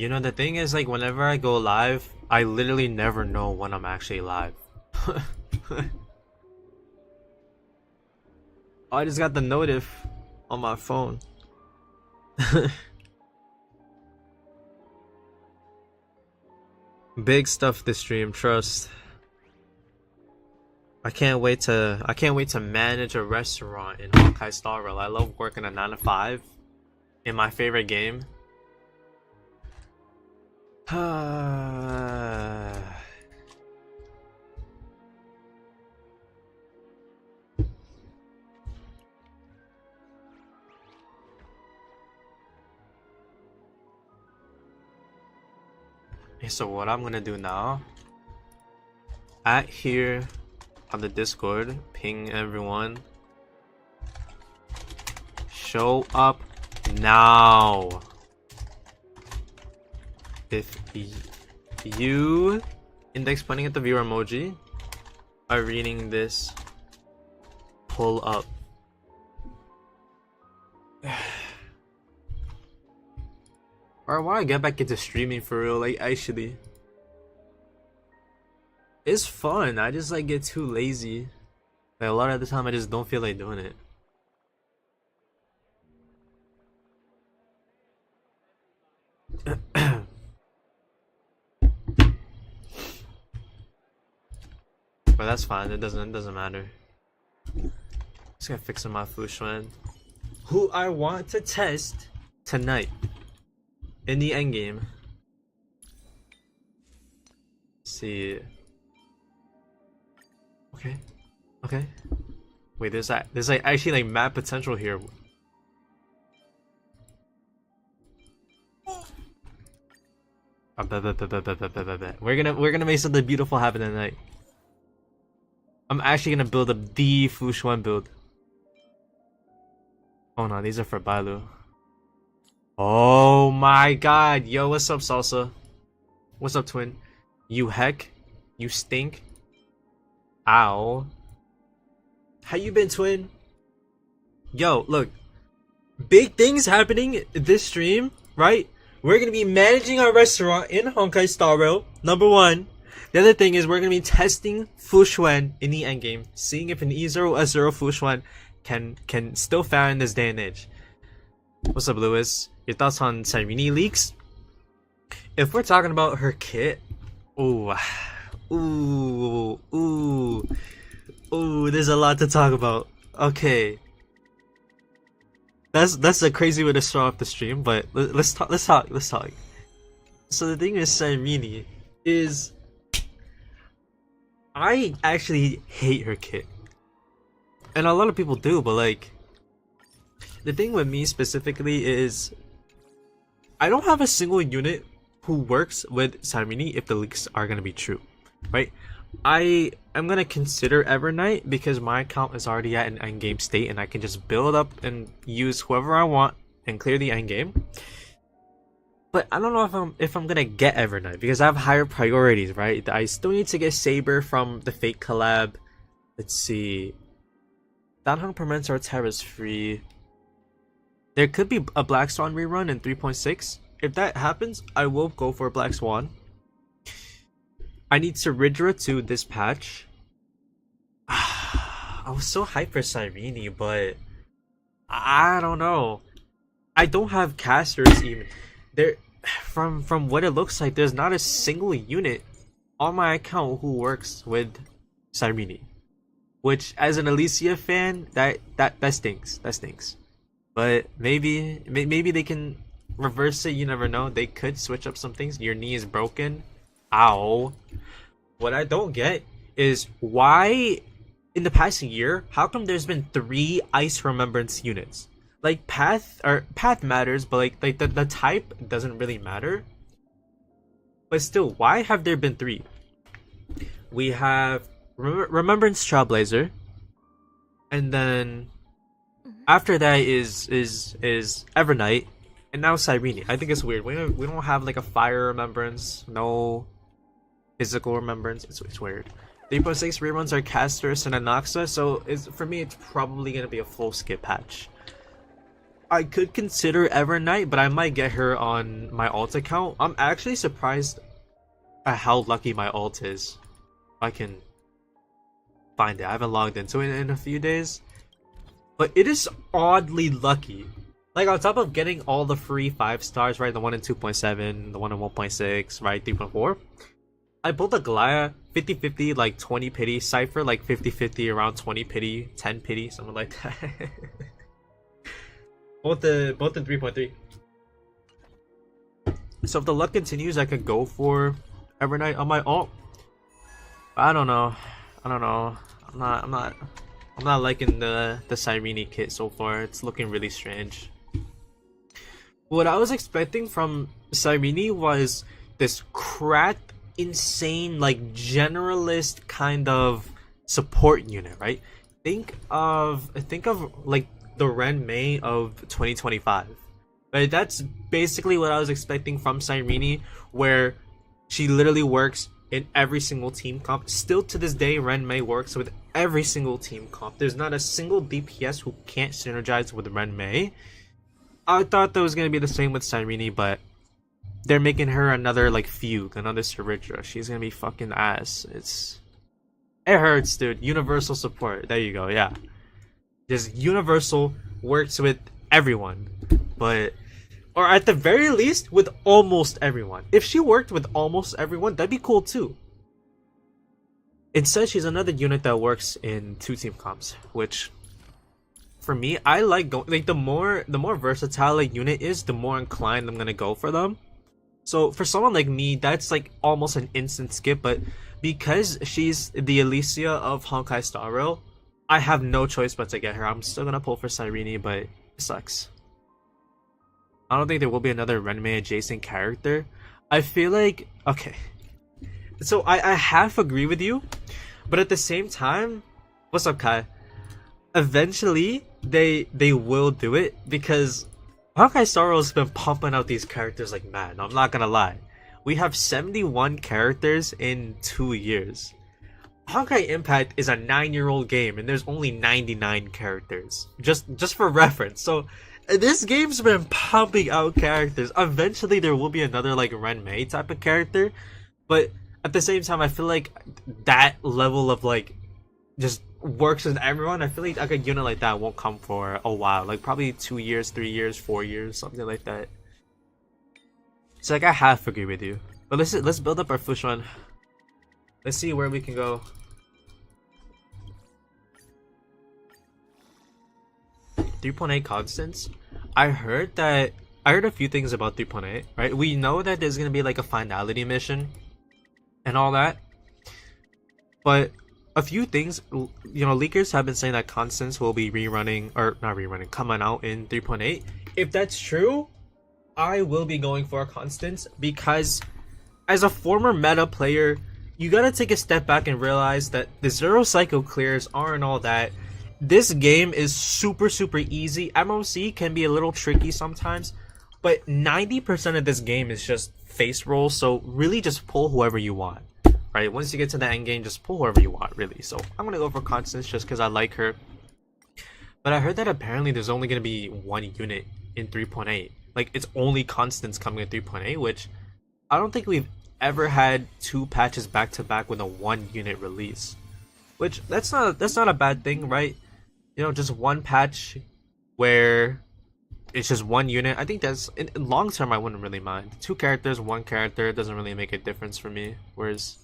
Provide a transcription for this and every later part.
You know, the thing is, like, whenever I go live, I literally never know when I'm actually live. Oh, I just got the notif on my phone. Big stuff this stream, trust. I can't wait to manage a restaurant in Honkai Star Rail. I love working a 9 to 5 in my favorite game. So what I'm gonna do now, at here on the Discord, ping everyone, show up now if you, index pointing at the viewer emoji, are reading this. Pull up. Or why I get back into streaming for real, like actually. It's fun, I just like get too lazy. Like a lot of the time I just don't feel like doing it. But that's fine, it doesn't matter. Just gotta fix my Fushuen. Who I want to test tonight in the endgame. See. Okay. Wait, there's like actually like mad potential here. We're gonna make something beautiful happen tonight. I'm actually gonna build up the Fushuen build. Oh no, these are for Bailu. Oh my god, yo, what's up, Salsa? What's up, twin? You heck? You stink? Ow. How you been, twin? Yo, look. Big things happening this stream, right? We're gonna be managing our restaurant in Honkai Star Rail, number 1. The other thing is we're gonna be testing Fushuen in the endgame, seeing if an E0 S0 Fushuen can still fire in this day and age. What's up, Lewis? Your thoughts on Cyrene leaks? If we're talking about her kit, ooh, there's a lot to talk about. Okay, that's a crazy way to start off the stream, but let's talk. So the thing with Cyrene is, I actually hate her kit, and a lot of people do, but like, the thing with me specifically is I don't have a single unit who works with Cyrene if the leaks are gonna be true, right? I am gonna consider Evernight because my account is already at an endgame state and I can just build up and use whoever I want and clear the endgame. But I don't know if I'm gonna get Evernight because I have higher priorities, right? I still need to get Saber from the fake collab. Let's see. Danheng Permanent Terra is free. There could be a Black Swan rerun in 3.6. If that happens, I will go for a Black Swan. I need Saridra to this patch. I was so hyped for Cyrene, but I don't know. I don't have casters even. There, from what it looks like, there's not a single unit on my account who works with Cyrene. Which, as an Alicia fan, that stinks. That stinks. But maybe they can reverse it. You never know. They could switch up some things. Your knee is broken. Ow. What I don't get is why in the past year, how come there's been 3 Ice Remembrance units? Like path matters, but like the type doesn't really matter. But still, why have there been 3? We have Remembrance Trailblazer, and then after that is Evernight, and now Cyrene. I think it's weird. We don't have like a fire remembrance, no physical remembrance. It's weird. 3.6 reruns are Casters and Anoxa, so for me it's probably gonna be a full skip patch. I could consider Evernight, but I might get her on my alt account. I'm actually surprised at how lucky my alt is. I can find it. I haven't logged into it in a few days, but it is oddly lucky. Like, on top of getting all the free 5 stars, right? The one in 2.7, the one in 1.6, right? 3.4. I pulled a Galaya 50-50, like 20 pity, Cypher like 50-50, around 20 pity, 10 pity, something like that. both in 3.3. So if the luck continues, I could go for Evernight on my alt. I don't know. I'm not liking the Cyrene kit so far. It's looking really strange. What I was expecting from Cyrene was this cracked, insane, like generalist kind of support unit, right? Think of like the Ren Mei of 2025. Right? That's basically what I was expecting from Cyrene, where she literally works in every single team comp. Still to this day, Ren Mei works with every single team comp. There's not a single DPS who can't synergize with Ren Mei. I thought that was gonna be the same with Cyrene, but they're making her another like Fugue, another Ceridra. She's gonna be fucking ass. It hurts, dude. Universal support. There you go. Yeah, just universal works with everyone, but or at the very least with almost everyone. If she worked with almost everyone, that'd be cool too. Instead, she's another unit that works in 2 team comps, which for me, I like going like the more versatile a unit is, the more inclined I'm gonna go for them. So for someone like me, that's like almost an instant skip, but because she's the Alicia of Honkai Star Rail, I have no choice but to get her. I'm still gonna pull for Cyrene, but it sucks. I don't think there will be another Renmei adjacent character. I feel like, okay, so I half agree with you, but at the same time, what's up, Kai? Eventually, they will do it because Honkai Star Rail has been pumping out these characters like mad. I'm not gonna lie, we have 71 characters in 2 years. Honkai Impact is a 9-year-old game, and there's only 99 characters. Just for reference. So this game's been pumping out characters. Eventually, there will be another like Ren Mei type of character, but at the same time, I feel like that level of like just works with everyone. I feel like a unit like that won't come for a while, like probably 2 years, 3 years, 4 years, something like that. So like I half agree with you, but let's build up our push one. Let's see where we can go. 3.8 constants. I heard a few things about 3.8. Right, we know that there's gonna be like a finality mission and all that, but a few things, you know, leakers have been saying that constants will be coming out in 3.8. If that's true, I will be going for constants, because as a former meta player, you gotta take a step back and realize that the 0 cycle clears aren't all that. This game is super easy. MOC can be a little tricky sometimes, but 90% of this game is just face rolls, so really just pull whoever you want. Right, once you get to the end game, just pull whoever you want, really. So I'm gonna go for Constance just because I like her. But I heard that apparently there's only gonna be 1 unit in 3.8. Like, it's only Constance coming in 3.8, which I don't think we've ever had 2 patches back to back with a 1 unit release. Which that's not a bad thing, right? You know, just 1 patch where it's just 1 unit. I think that's in long term I wouldn't really mind. 2 characters, 1 character doesn't really make a difference for me. Whereas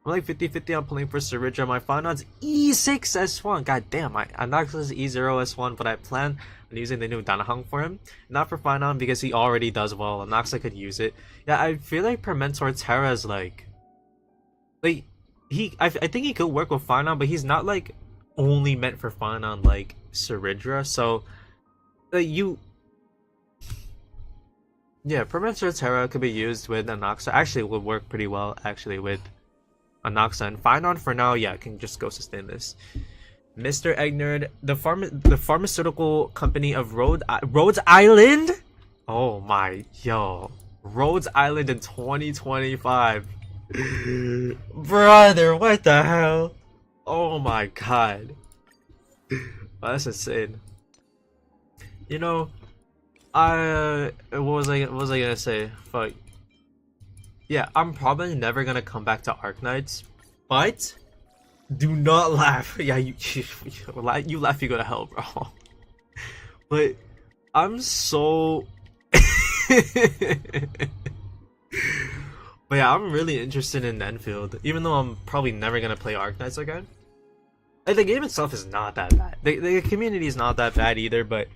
I'm like 50-50 on playing for Ceridra. My finance E6 S1. God damn, I'm not just E0 S1, but I plan on using the new Danahang for him. Not for Finon because he already does well. Anoxa could use it. Yeah, I feel like Permentor Terra is like I think he could work with Finon, but he's not like only meant for Finon like Ceridra. So Permentor Terra could be used with Anoxa. Actually, it would work pretty well actually with Anoxa, and Finon for now, yeah, can just go sustain this. Mr. Egnerd, the pharmaceutical company of Rhodes Island? Oh my, Rhodes Island in 2025. Brother, what the hell? Oh my god. Wow, that's insane. You know, what was I gonna say? Fuck. Yeah, I'm probably never gonna come back to Arknights, but do not laugh. Yeah, you laugh, you go to hell, bro. But I'm so. But yeah, I'm really interested in Enfield, even though I'm probably never gonna play Arknights again. Like, the game itself is not that bad. The community is not that bad either, but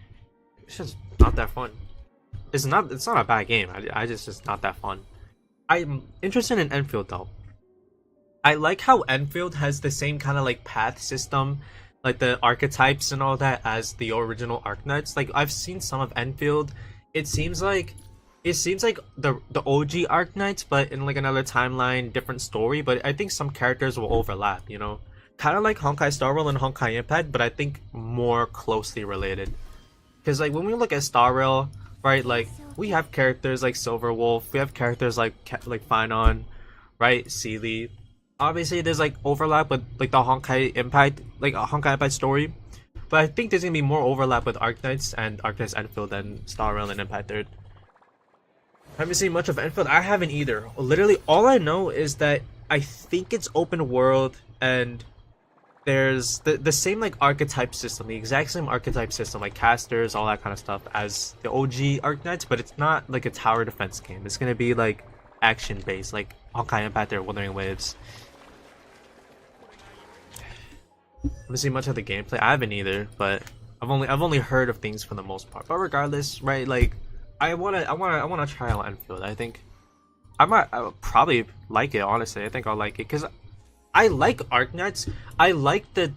it's just not that fun. It's not a bad game. I just it's not that fun. I'm interested in Enfield though. I like how Enfield has the same kind of like path system, like the archetypes and all that as the original Arknights. Like I've seen some of Enfield. It seems like the OG Arknights, but in like another timeline, different story. But I think some characters will overlap. You know, kind of like Honkai Star Rail and Honkai Impact, but I think more closely related. Because like when we look at Star Rail, right, like we have characters like Silverwolf, we have characters like Finon, right, Sealy. Obviously, there's like overlap with like the Honkai Impact, like a Honkai Impact story, but I think there's gonna be more overlap with Arknights and Arknights Enfield than Star Rail and Impact Third. Haven't seen much of Enfield. I haven't either. Literally, all I know is that I think it's open world and there's the same like archetype system, the exact same archetype system, like casters, all that kind of stuff as the OG Arknights, but it's not like a tower defense game. It's gonna be like action based, like Honkai Impact or Wuthering Waves. I haven't seen much of the gameplay. I haven't either, but I've only heard of things for the most part. But regardless, right? Like I wanna try out Enfield. I think I would probably like it. Honestly, I think I'll like it because I like Arknights. I like the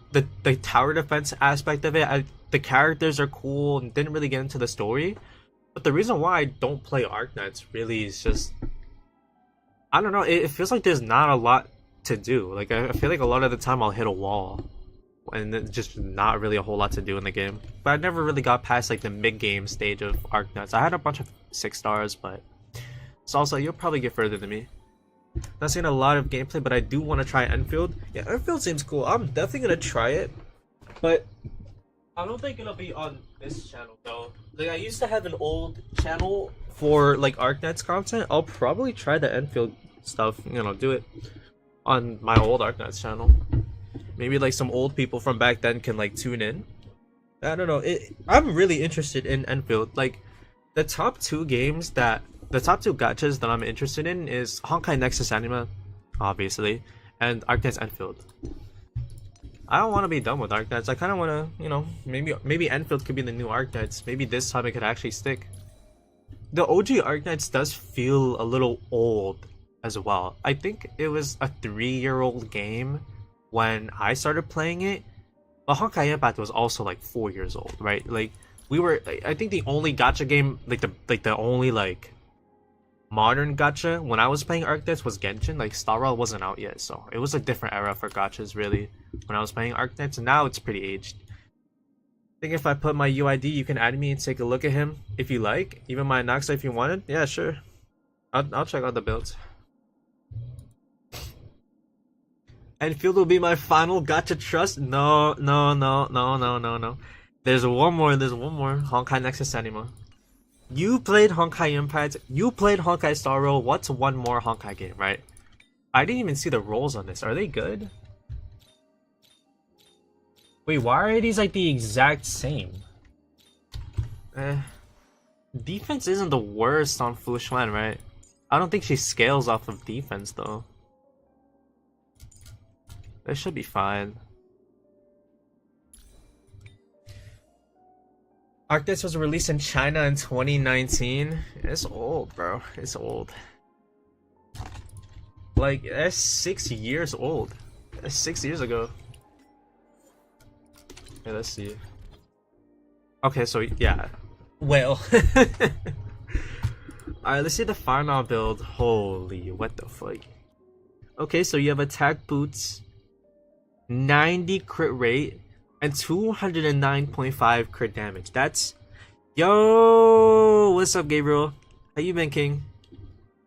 tower defense aspect of it. The characters are cool and didn't really get into the story. But the reason why I don't play Arknights really is just I don't know. It feels like there's not a lot to do. Like I feel like a lot of the time I'll hit a wall, and there's just not really a whole lot to do in the game. But I never really got past like the mid game stage of Arknights. I had a bunch of 6 stars, but Salsa, you'll probably get further than me. Not seeing a lot of gameplay, but I do want to try Enfield. Yeah, Enfield seems cool. I'm definitely gonna try it, but I don't think it'll be on this channel though. Like I used to have an old channel for like Arknights content. I'll probably try the Enfield stuff. You know, do it on my old Arknights channel. Maybe like some old people from back then can like tune in. I don't know. I'm really interested in Enfield. Like the top 2 games that. The top 2 gachas that I'm interested in is Honkai Nexus Anima, obviously, and Arknights Enfield. I don't want to be done with Arknights. I kind of want to, you know, maybe Enfield could be the new Arknights. Maybe this time it could actually stick. The OG Arknights does feel a little old as well. I think it was a 3-year-old game when I started playing it, but Honkai Impact was also like 4 years old, right? Like we were, I think the only gacha game, like the only like modern gacha when I was playing Arknights was Genshin. Like Star Rail wasn't out yet, so it was a different era for gachas really when I was playing Arknights, and now it's pretty aged. I think if I put my UID, you can add me and take a look at him if you like, even my Noxa if you wanted. Yeah, sure. I'll check out the builds. Enfield will be my final gacha trust. No. There's one more. Honkai Nexus Anima. You played Honkai Impact, you played Honkai Star Rail, what's one more Honkai game, right? I didn't even see the rolls on this. Are they good? Wait, why are these like the exact same? Defense isn't the worst on Fu Xuan, right? I don't think she scales off of defense though. That should be fine. Arknights was released in China in 2019. It's old, bro. It's old. Like, that's 6 years old. That's 6 years ago. Okay, let's see. Okay, so, yeah. Well. Alright, let's see the final build. Holy, what the fuck. Okay, so you have attack boots, 90 crit rate, and 209.5 crit damage. That's... Yo! What's up, Gabriel? How you been, King?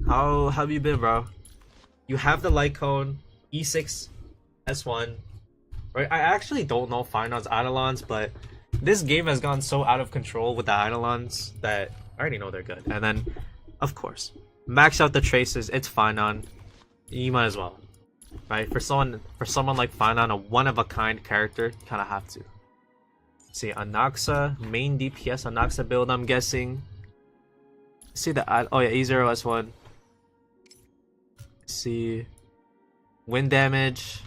How have you been, bro? You have the light cone, E6, S1. Right? I actually don't know Finon's Eidolons, but This game has gone so out of control with the Eidolons that I already know they're good. And then, of course, max out the traces. It's Finon. You might as well, right? For someone like Finon, a one-of-a-kind character, you kind of have to. See, Anaxa, main DPS Anaxa build, I'm guessing. See the oh yeah, E0S1. See, wind damage.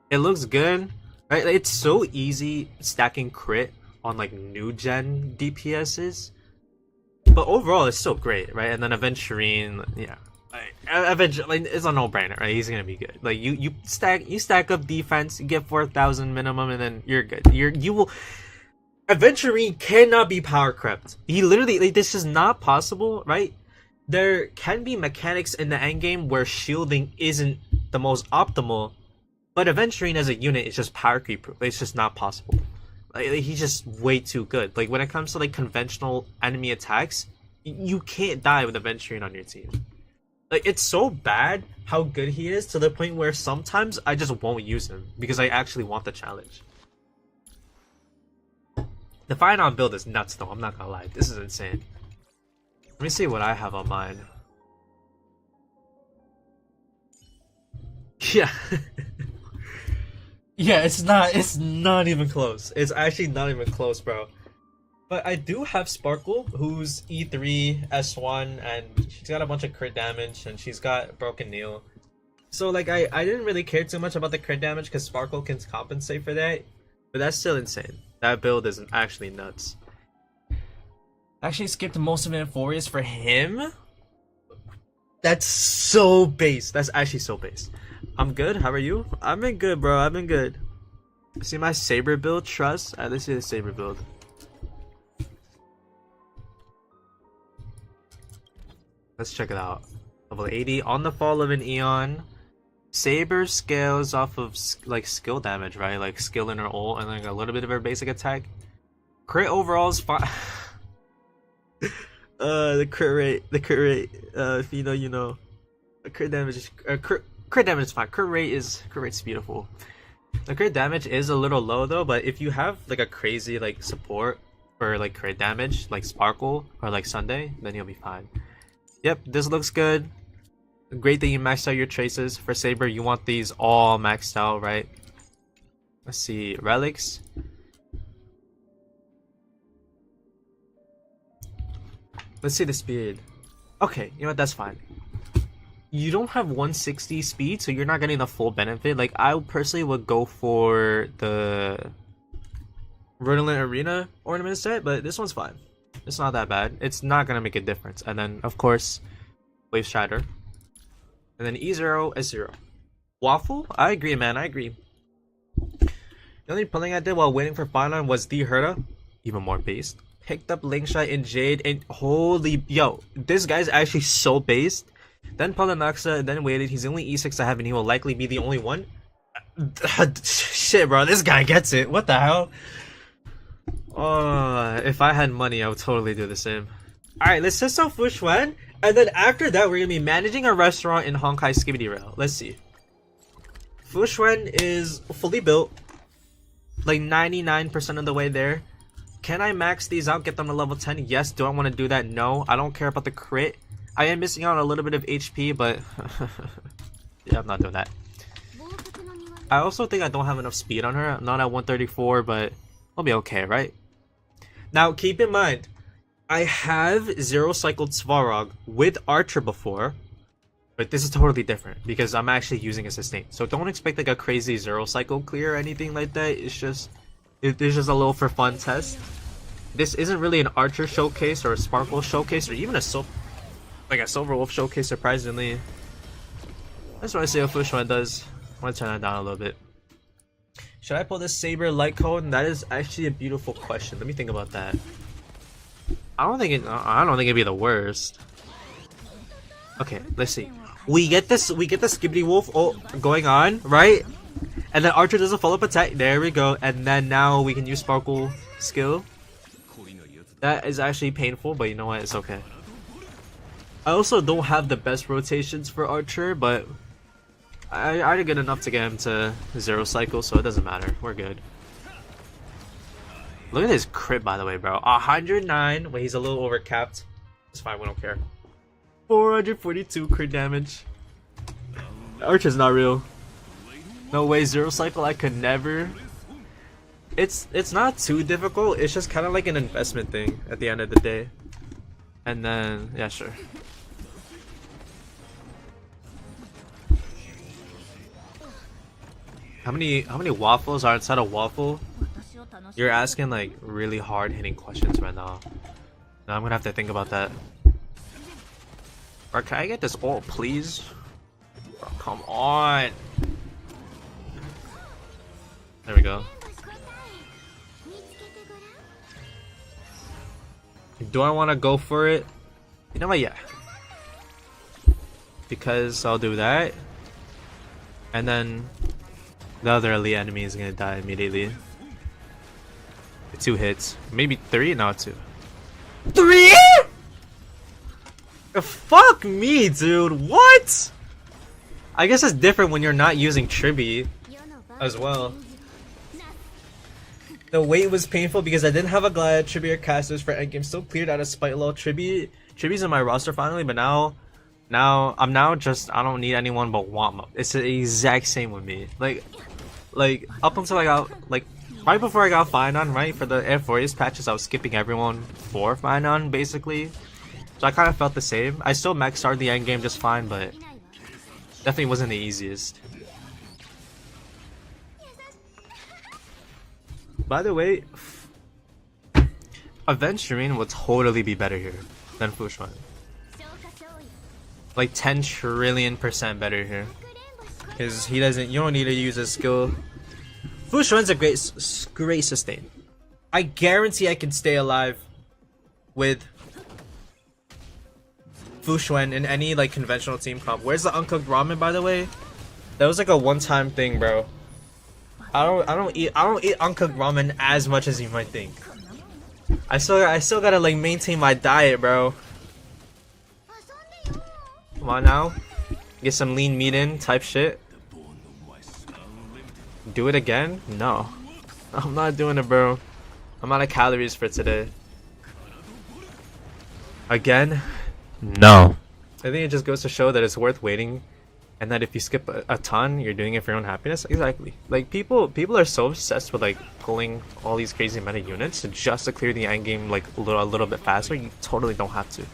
It looks good, right? It's so easy stacking crit on like new gen DPSs, but overall it's still great, right? And then Aventurine, yeah, eventually it's a no-brainer, right? He's gonna be good. Like you stack up defense, you get 4,000 minimum, and then you're good. You will. Aventurine cannot be power crept. He literally, like, this is not possible, right? There can be mechanics in the endgame where shielding isn't the most optimal, but Aventurine as a unit is just power creep proof. It's just not possible. Like, he's just way too good. Like when it comes to like conventional enemy attacks, you can't die with Aventurine on your team. Like it's so bad how good he is to the point where sometimes I just won't use him because I actually want the challenge. The Finon build is nuts though, I'm not gonna lie. This is insane. Let me see what I have on mine. Yeah. Yeah, it's not even close. It's actually not even close, bro. But I do have Sparkle, who's E3, S1, and she's got a bunch of crit damage, and she's got Broken Kneel. So like I didn't really care too much about the crit damage because Sparkle can compensate for that. But that's still insane. That build is actually nuts. Actually skipped most of it in Furious for him. That's so base. That's actually so base. I'm good. How are you? I've been good, bro. I've been good. See my Saber build? Trust? Alright, let's see the Saber build. Let's check it out. Level 80 on the fall of an Eon. Saber scales off of like skill damage, right? Like skill in her ult and like a little bit of her basic attack. Crit overall is fine. The crit rate. If you know, you know. Crit damage is crit damage is fine. Crit rate's beautiful. The crit damage is a little low though, but if you have like a crazy like support for like crit damage, like Sparkle or like Sunday, then you'll be fine. Yep, this looks good. Great that you maxed out your traces. For Saber, you want these all maxed out, right? Let's see, relics. Let's see the speed. Okay, you know what? That's fine. You don't have 160 speed, so you're not getting the full benefit. Like, I personally would go for the Redolent Arena ornament set, but this one's fine. It's not that bad. It's not gonna make a difference. And then, of course, Wave Strider. And then E0, S0. Waffle? I agree, man. I agree. The only pulling I did while waiting for Finon was the Herda. Even more based. Picked up Linkshot and Jade, and holy... Yo, this guy's actually so based. Then Polanaxa, and then waited. He's the only E6 I have, and he will likely be the only one. Shit, bro. This guy gets it. What the hell? If I had money, I would totally do the same. Alright, let's test out Fushwan. And then after that, we're going to be managing a restaurant in Honkai Skibidi Rail. Let's see. Fushwan is fully built. Like 99% of the way there. Can I max these out, get them to level 10? Yes. Do I want to do that? No. I don't care about the crit. I am missing out on a little bit of HP, but... yeah, I'm not doing that. I also think I don't have enough speed on her. I'm not at 134, but I'll be okay, right? Now, keep in mind, I have zero-cycled Svarog with Archer before, but this is totally different because I'm actually using a sustain. So don't expect like a crazy zero-cycle clear or anything like that. It's just a little for fun test. This isn't really an Archer showcase or a Sparkle showcase or even a Silver Wolf showcase, surprisingly. I just want to see how Fushwan does. I want to turn that down a little bit. Should I pull this Saber light code? That is actually a beautiful question. Let me think about that. I don't think it'd be the worst. Okay, let's see. We get the Skibidi Wolf going on, right? And then Archer does a follow-up attack. There we go. And then now we can use Sparkle skill. That is actually painful, but you know what? It's okay. I also don't have the best rotations for Archer, but I did good enough to get him to zero cycle, so it doesn't matter. We're good. Look at his crit, by the way, bro. 109. Wait, he's a little overcapped. It's fine, we don't care. 442 crit damage. Archer's not real. No way, zero cycle. I could never. It's not too difficult. It's just kind of like an investment thing at the end of the day. And then yeah, sure. How many waffles are inside a waffle? You're asking like really hard hitting questions right now. Now I'm gonna have to think about that. Or can I get this ult, please? Bro, come on. There we go. Do I want to go for it? You know what? Yeah. Because I'll do that. And then the other elite enemy is gonna die immediately. 2 hits. Maybe 3? No, 2. 3?! Fuck me, dude. What? I guess it's different when you're not using Tribi as well. The wait was painful because I didn't have a Glad, Tribi, or casters for endgame. Still cleared out of spite low. Tribi's in my roster finally, but now I'm just I don't need anyone but Wama. It's the exact same with me. Like up until I got like right before I got Finon, right, for the Air Force patches, I was skipping everyone for Finon basically. So I kind of felt the same. I still max started the end game just fine, but definitely wasn't the easiest. By the way, Aventurine would totally be better here than Fushuan. Like 10 trillion% better here. Because he doesn't, you don't need to use his skill. Fushuan's a great sustain. I guarantee I can stay alive with Fushuan in any like conventional team comp. Where's the uncooked ramen, by the way? That was like a one-time thing, bro. I don't eat uncooked ramen as much as you might think. I still gotta like maintain my diet, bro. Come on now, get some lean meat in type shit. Do it again? No, I'm not doing it, bro. I'm out of calories for today. Again? No. I think it just goes to show that it's worth waiting. And that if you skip a ton, you're doing it for your own happiness. Exactly. Like people are so obsessed with like pulling all these crazy meta units just to clear the end game like a little bit faster. You totally don't have to. Did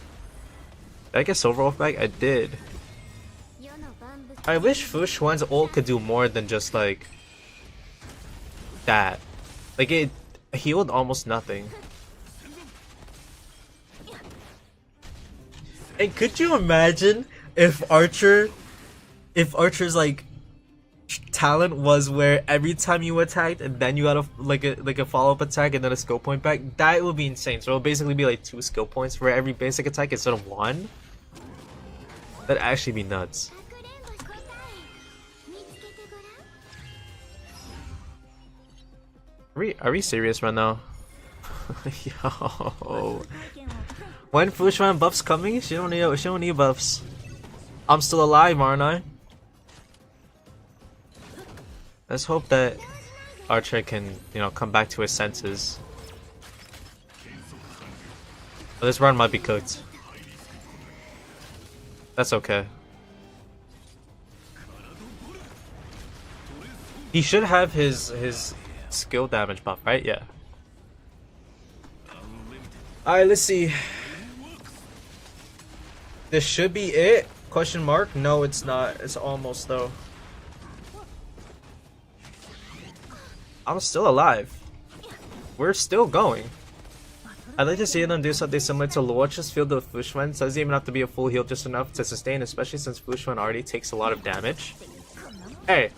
I get Silver Wolf back? I did. I wish Fushuan's ult could do more than just like that. Like it healed almost nothing. And could you imagine if Archer's like talent was where every time you attacked and then you got a follow-up attack and then a skill point back? That would be insane. So it'll basically be like 2 skill points for every basic attack instead of 1. That'd actually be nuts. Are we serious right now? Yo. When Fushuan buffs coming? She don't need buffs. I'm still alive, aren't I? Let's hope that Archer can, come back to his senses. But this run might be cooked. That's okay. He should have his skill damage buff, right? Yeah. Alright, let's see. This should be it? Question mark? No, it's not. It's almost though. I'm still alive. We're still going. I'd like to see them do something similar to Luocha's field with Fushuan. So it doesn't even have to be a full heal, just enough to sustain, especially since Fushuan already takes a lot of damage. Hey.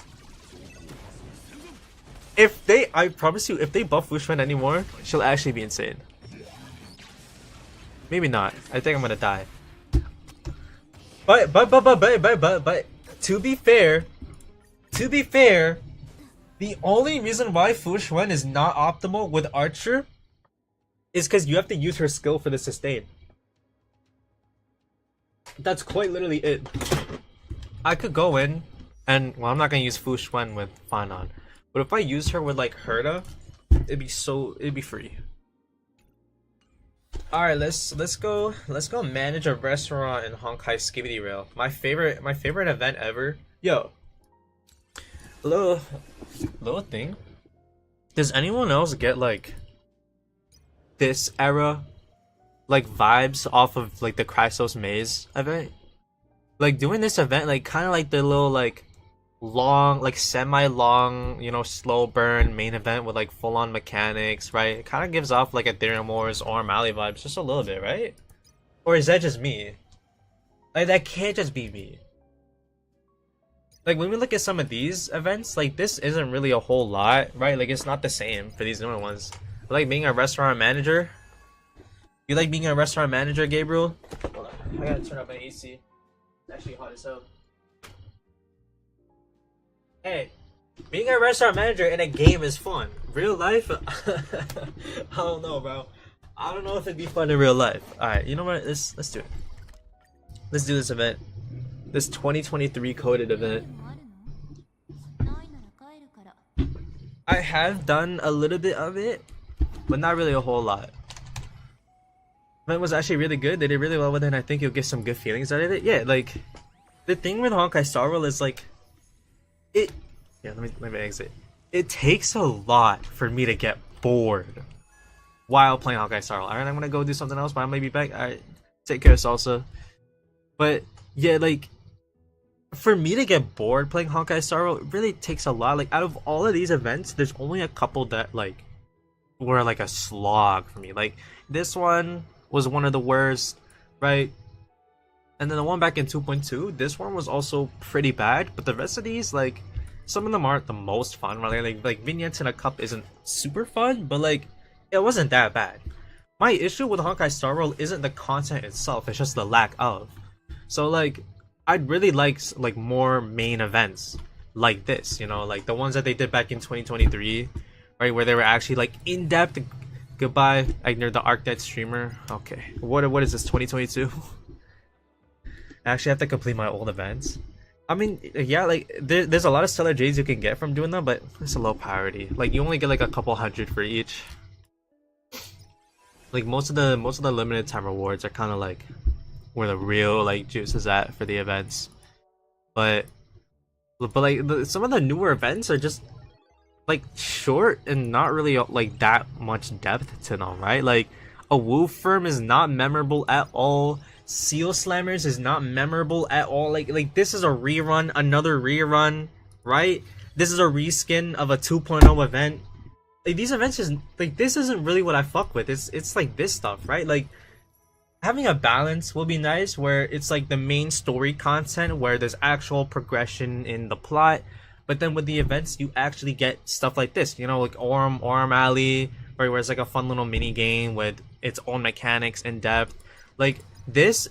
I promise you, if they buff Fushuan anymore, she'll actually be insane. Maybe not. I think I'm gonna die. But to be fair, the only reason why Fushuan is not optimal with Archer is because you have to use her skill for the sustain. That's quite literally it. I could go in and, well, I'm not gonna use Fushuan with Finon, but if I use her with like Herta, It'd be free. All right, let's go manage a restaurant in Honkai Skibidi Rail. My favorite event ever. Yo, little little thing. Does anyone else get like this era like vibes off of like the Chrysos Maze event? Like doing this event, like kind of like the little like long, like semi-long, you know, slow burn main event with like full-on mechanics, right? It kind of gives off like Ethereum Wars or O'Malley vibes, just a little bit, right? Or is that just me? Like that can't just be me. Like when we look at some of these events, like this isn't really a whole lot, right? Like it's not the same for these newer ones. Like being a restaurant manager. You like being a restaurant manager, Gabriel? Hold on, I gotta turn up my AC. It's actually hot as hell. Hey, being a restaurant manager in a game is fun. Real life, I don't know, bro. I don't know if it'd be fun in real life. All right, you know what? Let's do it. Let's do this event. This 2023 coded event. I have done a little bit of it, but not really a whole lot. Event was actually really good. They did really well with it, and I think you'll get some good feelings out of it. Yeah, like the thing with Honkai Star Rail is like let me exit. It takes a lot for me to get bored while playing Honkai Star Rail. Alright, I'm gonna go do something else, but I might be back. Alright, take care, Salsa. But yeah, like for me to get bored playing Honkai Star Rail, it really takes a lot. Like out of all of these events, there's only a couple that like were like a slog for me. Like this one was one of the worst, right? And then the one back in 2.2, this one was also pretty bad, but the rest of these, like, some of them aren't the most fun, right? Like vignettes in a cup isn't super fun, but like, it wasn't that bad. My issue with Honkai Star Rail isn't the content itself, it's just the lack of. So like, I'd really like more main events like this, you know, like the ones that they did back in 2023, right? Where they were actually like in-depth. Goodbye, I ignored the ArcNet streamer. Okay, what is this, 2022? I actually have to complete my old events. I mean, yeah, like there's a lot of stellar jades you can get from doing them, but it's a low priority. Like you only get like a couple hundred for each. Like most of the limited time rewards are kind of like where the real like juice is at for the events. But like some of the newer events are just like short and not really like that much depth to them, right? Like a Woo Firm is not memorable at all. Seal Slammers is not memorable at all. Like this is a rerun, another rerun, right? This is a reskin of a 2.0 event. Like these events is like this isn't really what I fuck with. It's like this stuff, right? Like having a balance will be nice where it's like the main story content where there's actual progression in the plot, but then with the events you actually get stuff like this, you know, like Orm Alley, right, where it's like a fun little mini game with its own mechanics in depth. Like this,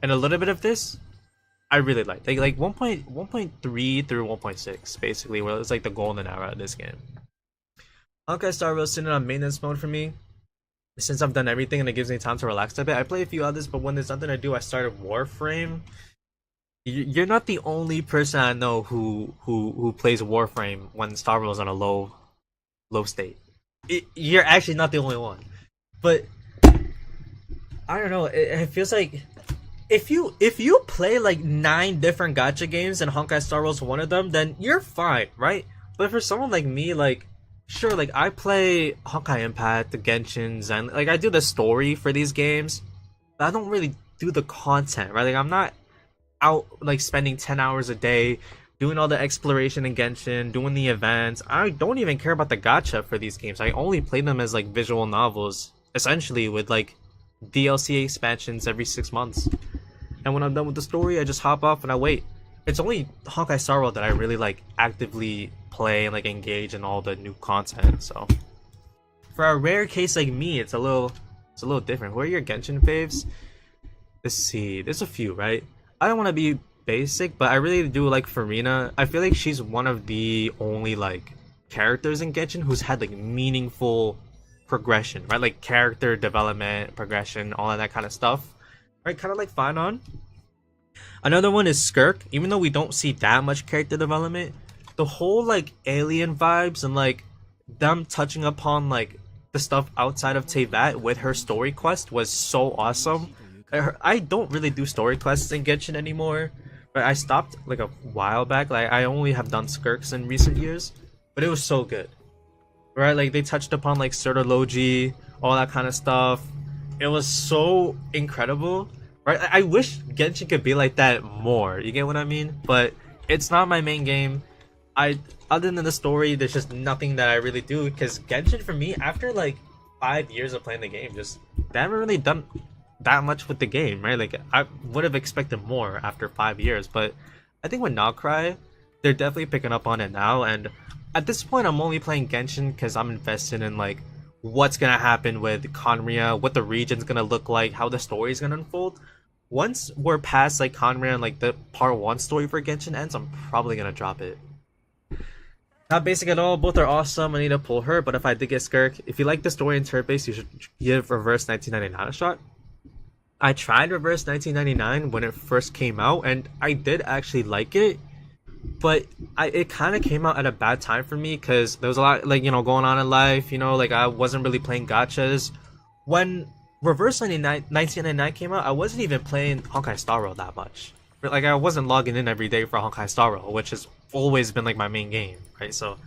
and a little bit of this, I really like 1.3 through 1.6, basically, where it's like the golden era of this game. Honkai Star Rail sitting on maintenance mode for me, since I've done everything and it gives me time to relax a bit. I play a few others, but when there's nothing to do, I started Warframe. You're not the only person I know who plays Warframe when Star Rail's on a low state. You're actually not the only one, but I don't know. It feels like if you play like 9 different gacha games and Honkai Star Rail's one of them, then you're fine, right? But for someone like me, like sure, like I play Honkai Impact, the Genshins, and like I do the story for these games, but I don't really do the content, right? Like I'm not out like spending 10 hours a day doing all the exploration in Genshin, doing the events. I don't even care about the gacha for these games. I only play them as like visual novels, essentially, with like DLC expansions every 6 months. And when I'm done with the story, I just hop off and I wait. It's only Honkai Star Rail that I really like actively play and like engage in all the new content. So for a rare case like me, it's a little different. Who are your Genshin faves? Let's see. There's a few, right? I don't want to be basic, but I really do like Farina. I feel like she's one of the only like characters in Genshin who's had like meaningful progression, right? Like character development, progression, all of that kind of stuff, right? Kind of like Fanon. Another one is Skirk. Even though we don't see that much character development, the whole like alien vibes and like them touching upon like the stuff outside of Teyvat with her story quest was so awesome. I don't really do story quests in Genshin anymore, but I stopped like a while back. Like I only have done skirks in recent years, but it was so good, right? Like they touched upon like Surtology, all that kind of stuff. It was so incredible, right? I wish Genshin could be like that more. You get what I mean? But it's not my main game. Other than the story, there's just nothing that I really do, because Genshin for me, after like 5 years of playing the game, just they haven't really done that much with the game, right? Like I would have expected more after 5 years, but I think with Nocry, they're definitely picking up on it now. And at this point, I'm only playing Genshin because I'm invested in like what's gonna happen with Conria, what the region's gonna look like, how the story's gonna unfold. Once we're past like Conria and like the part 1 story for Genshin ends, I'm probably gonna drop it. Not basic at all, both are awesome. I need to pull her, but if I did get Skirk, if you like the story and turn base, you should give Reverse 1999 a shot. I tried Reverse 1999 when it first came out, and I did actually like it, but it kind of came out at a bad time for me because there was a lot like, you know, going on in life, you know, like I wasn't really playing gachas. When Reverse 1999 came out, I wasn't even playing Honkai Star Rail that much. Like I wasn't logging in every day for Honkai Star Rail, which has always been like my main game, right? So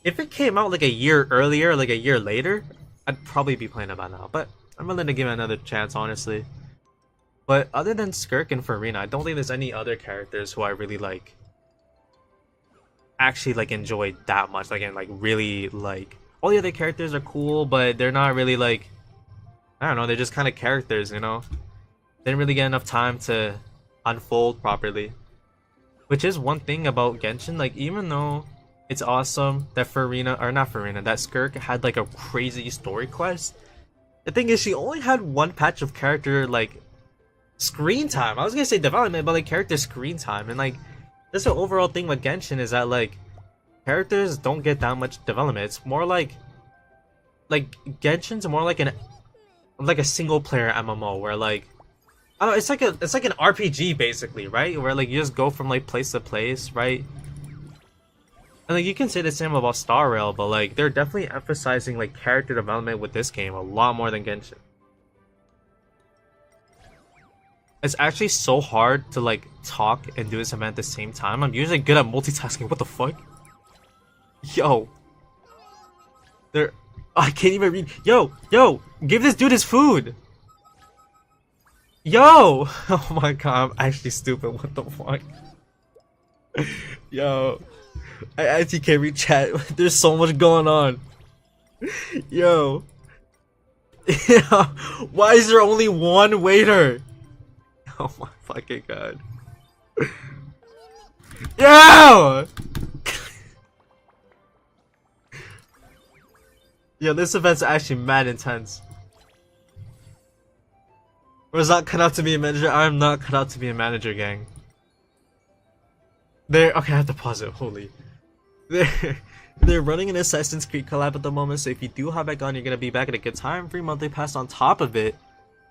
if it came out like a year earlier, like a year later, I'd probably be playing it by now. But I'm willing to give it another chance, honestly. But other than Skirk and Farina, I don't think there's any other characters who I really like actually like enjoyed that much. Like, and like really like, all the other characters are cool, but they're not really like, I don't know, they're just kind of characters, you know? Didn't really get enough time to unfold properly. Which is one thing about Genshin, like even though it's awesome that Farina, or not Farina, that Skirk had like a crazy story quest, the thing is she only had one patch of character like screen time. I was gonna say development, but like character screen time. And like that's the overall thing with Genshin, is that like characters don't get that much development. It's more like Genshin's more like a single player MMO where like, I don't know, it's like an RPG basically, right? Where like you just go from like place to place, right? And like you can say the same about Star Rail, but like they're definitely emphasizing like character development with this game a lot more than Genshin. It's actually so hard to like talk and do this event at the same time. I'm usually good at multitasking. What the fuck? Yo. I can't even read. Yo, give this dude his food. Yo! Oh my god, I'm actually stupid. What the fuck? Yo. I actually can't read chat. There's so much going on. Yo. Yeah. Why is there only one waiter? Oh my fucking god. Yo! Yo, this event's actually mad intense. Was not cut out to be a manager. I'm not cut out to be a manager, gang. Okay, I have to pause it. Holy. They're running an Assassin's Creed collab at the moment, so if you do hop back on, you're gonna be back at a good time. Free monthly pass on top of it.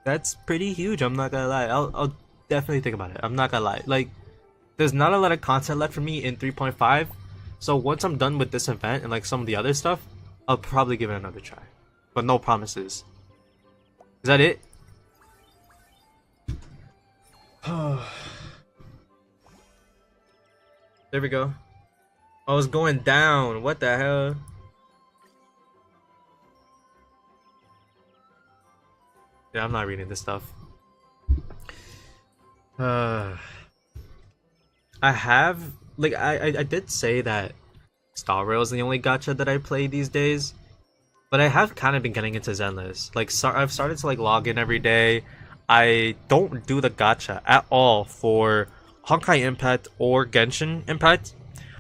That's pretty huge. I'm not gonna lie. I'll definitely think about it. I'm not gonna lie. Like, there's not a lot of content left for me in 3.5. So once I'm done with this event and like some of the other stuff, I'll probably give it another try. But no promises. Is that it? There we go. I was going down. What the hell? Yeah, I'm not reading this stuff. I have like I did say that Star Rail is the only gacha that I play these days, but I have kind of been getting into Zenless. Like I've started to like log in every day. I don't do the gacha at all for Honkai Impact or Genshin Impact,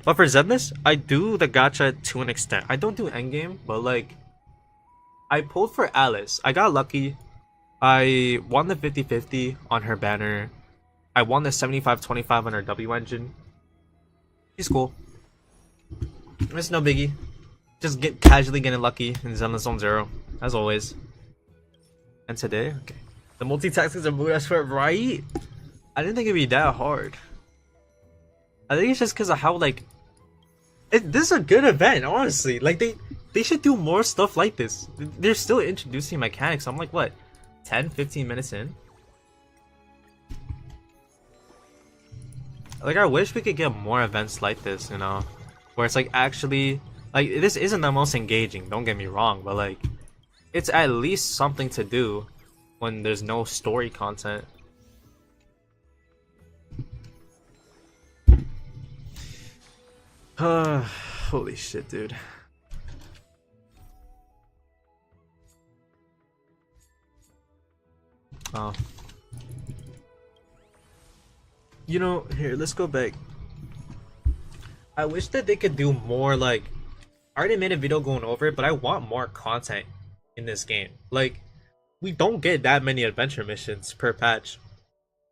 but for Zenless, I do the gacha to an extent. I don't do endgame, but like I pulled for Alice. I got lucky. I won the 50-50 on her banner. I won the 75-25 on her W engine. She's cool. It's no biggie. Just casually getting lucky in Zenless Zone 0, as always. And today, okay. The multi-tactics are moved as for right? I didn't think it'd be that hard. I think it's just because of how like this is a good event, honestly. Like They should do more stuff like this. They're still introducing mechanics. I'm like, what, 10, 15 minutes in? Like, I wish we could get more events like this, you know, where it's like actually, like, this isn't the most engaging, don't get me wrong, but like, it's at least something to do when there's no story content. Holy shit, dude. Oh. You know, here, let's go back. I wish that they could do more, like, I already made a video going over it, but I want more content in this game. Like, we don't get that many adventure missions per patch.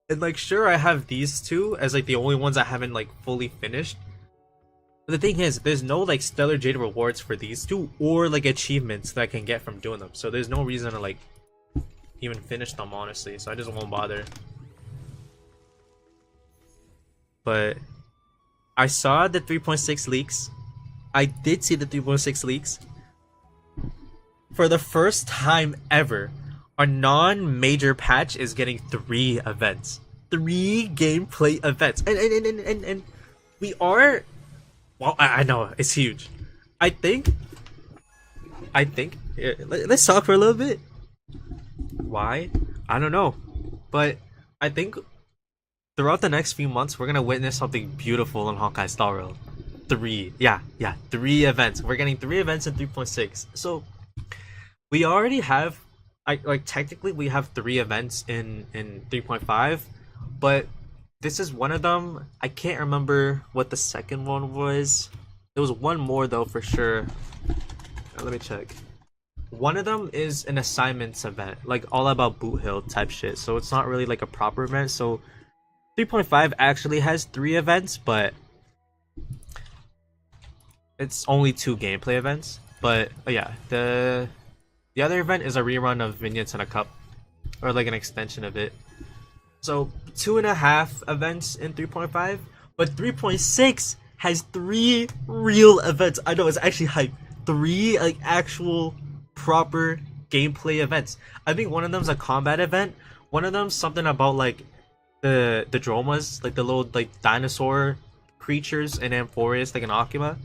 And like, sure, I have these two as like the only ones I haven't like fully finished. But the thing is, there's no like Stellar Jade rewards for these two or like achievements that I can get from doing them. So there's no reason to like even finish them, honestly. So I just won't bother. But I saw the 3.6 leaks. I did see the 3.6 leaks. For the first time ever, our non-major patch is getting 3 events. 3 gameplay events. And we are... Well, I know, it's huge. I think... Here, let's talk for a little bit. Why? I don't know. But I think throughout the next few months, we're gonna witness something beautiful in Honkai Star Rail. 3. Yeah, 3 events. We're getting 3 events in 3.6. So, we already have... like technically we have 3 events in 3.5, but this is one of them. I can't remember what the second one was. There was one more though for sure. Let me check. One of them is an assignments event, like all about Boot Hill type shit, so it's not really like a proper event. So 3.5 actually has 3 events, but it's only 2 gameplay events. But yeah, the other event is a rerun of Vignettes in a Cup, or like an extension of it. So 2.5 events in 3.5, but 3.6 has 3 real events. I know, it's actually hype. 3 like actual proper gameplay events. I think one of them's a combat event. One of them's something about like the dromas, like the little like dinosaur creatures in Amphoreus, like an Akuma,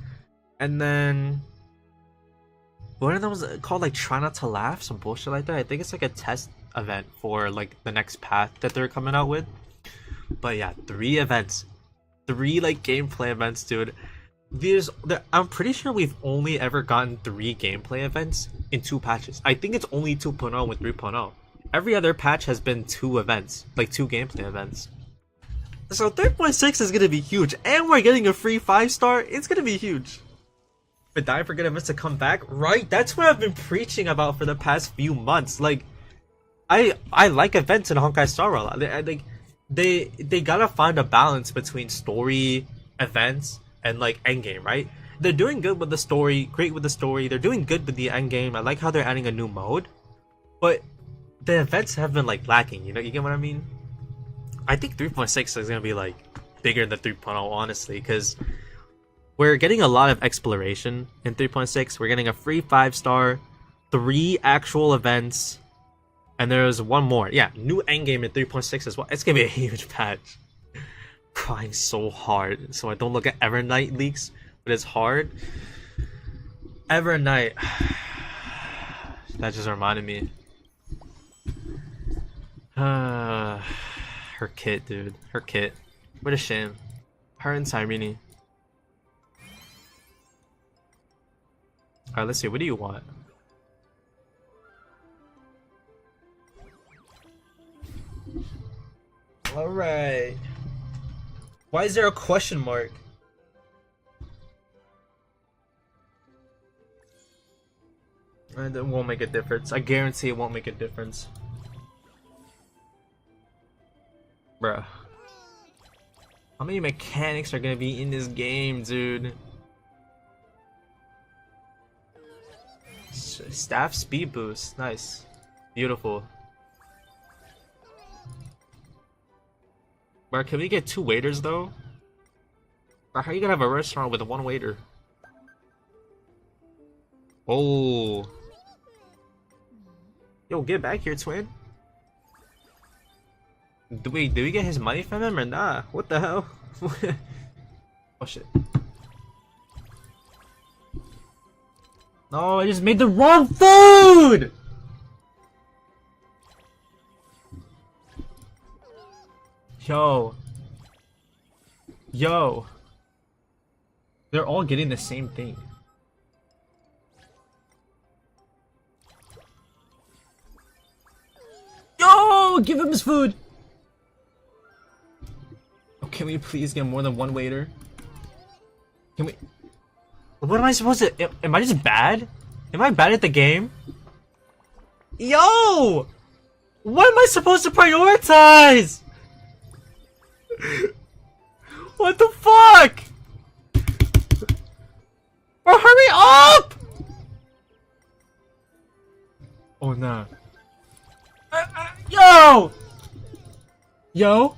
and then one of them was called like Try Not to Laugh, some bullshit like that. I think it's like a test event for like the next path that they're coming out with. But yeah, 3 events. 3 like gameplay events, dude. I'm pretty sure we've only ever gotten 3 gameplay events in 2 patches. I think it's only 2.0 with 3.0. Every other patch has been 2 events, like 2 gameplay events. So 3.6 is gonna be huge, and we're getting a free 5-star. It's gonna be huge. But dying for good events to come back, right? That's what I've been preaching about for the past few months. Like, I like events in Honkai Star Rail. They gotta find a balance between story, events, and like endgame, right? They're doing good with the story, great with the story. They're doing good with the endgame. I like how they're adding a new mode, but the events have been like lacking. You know, you get what I mean? I think 3.6 is gonna be like bigger than 3.0, honestly, because we're getting a lot of exploration in 3.6. We're getting a free 5-star, 3 actual events, and there's one more. Yeah, new endgame in 3.6 as well. It's gonna be a huge patch. Crying so hard. So I don't look at Evernight leaks, but it's hard. Evernight. That just reminded me. Her kit, dude. Her kit. What a shame. Her and Cyrene. Alright, let's see. What do you want? Alright. Why is there a question mark? It won't make a difference. I guarantee it won't make a difference. Bruh. How many mechanics are gonna be in this game, dude? Staff speed boost. Nice. Beautiful. Bro, can we get 2 waiters though? Bro, how you gonna have a restaurant with 1 waiter? Oh. Yo, get back here, twin. Do we get his money from him or nah? What the hell? Oh shit. No, I just made the wrong food! Yo. Yo. They're all getting the same thing. Yo! Give him his food! Oh, can we please get more than one waiter? Can we... What am I supposed to... Am I just bad? Am I bad at the game? Yo! What am I supposed to prioritize? What the fuck? Bro, hurry up! Oh, nah. Yo! Yo?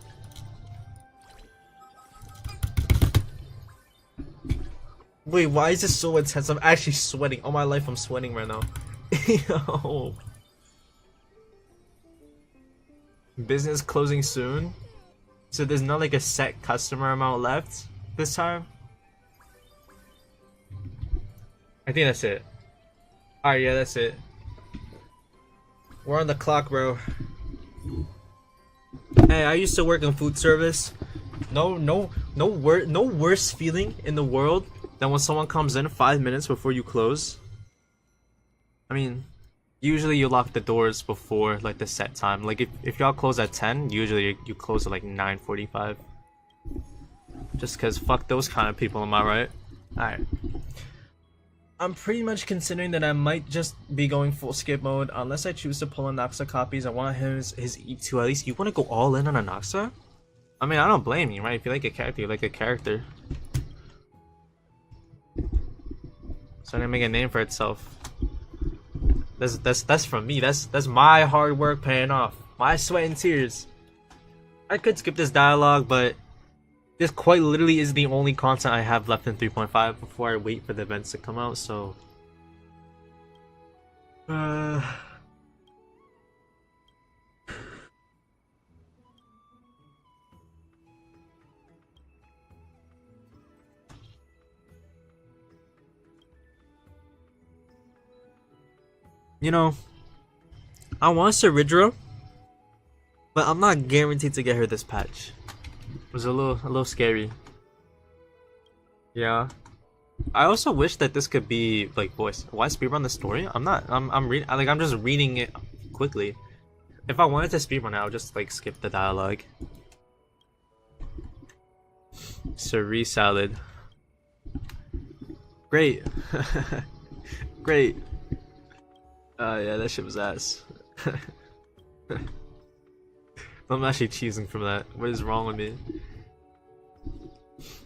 Wait, why is this so intense? I'm actually sweating. All my life I'm sweating right now. Yo. Business closing soon? So there's not like a set customer amount left this time? I think that's it. Alright, yeah, that's it. We're on the clock, bro. Hey, I used to work in food service. No worse feeling in the world than when someone comes in 5 minutes before you close. I mean, usually you lock the doors before like the set time. Like if y'all close at 10, usually you close at like 9:45. Just cause fuck those kind of people, am I right? Alright. I'm pretty much considering that I might just be going full skip mode unless I choose to pull in Noxa copies. I want his E2 at least. You want to go all in on a Noxa? I mean, I don't blame you, right? If you like a character, you like a character. It's gonna make a name for itself. That's from me. That's my hard work paying off. My sweat and tears. I could skip this dialogue, but this quite literally is the only content I have left in 3.5 before I wait for the events to come out, so... You know, I want Ceridra, but I'm not guaranteed to get her this patch. It was a little scary. Yeah. I also wish that this could be like voice. Why speedrun the story? I'm reading, like, I'm just reading it quickly. If I wanted to speedrun it, I would just like skip the dialogue. Cerise salad. Great. Great. Yeah, that shit was ass. I'm actually cheesing from that. What is wrong with me?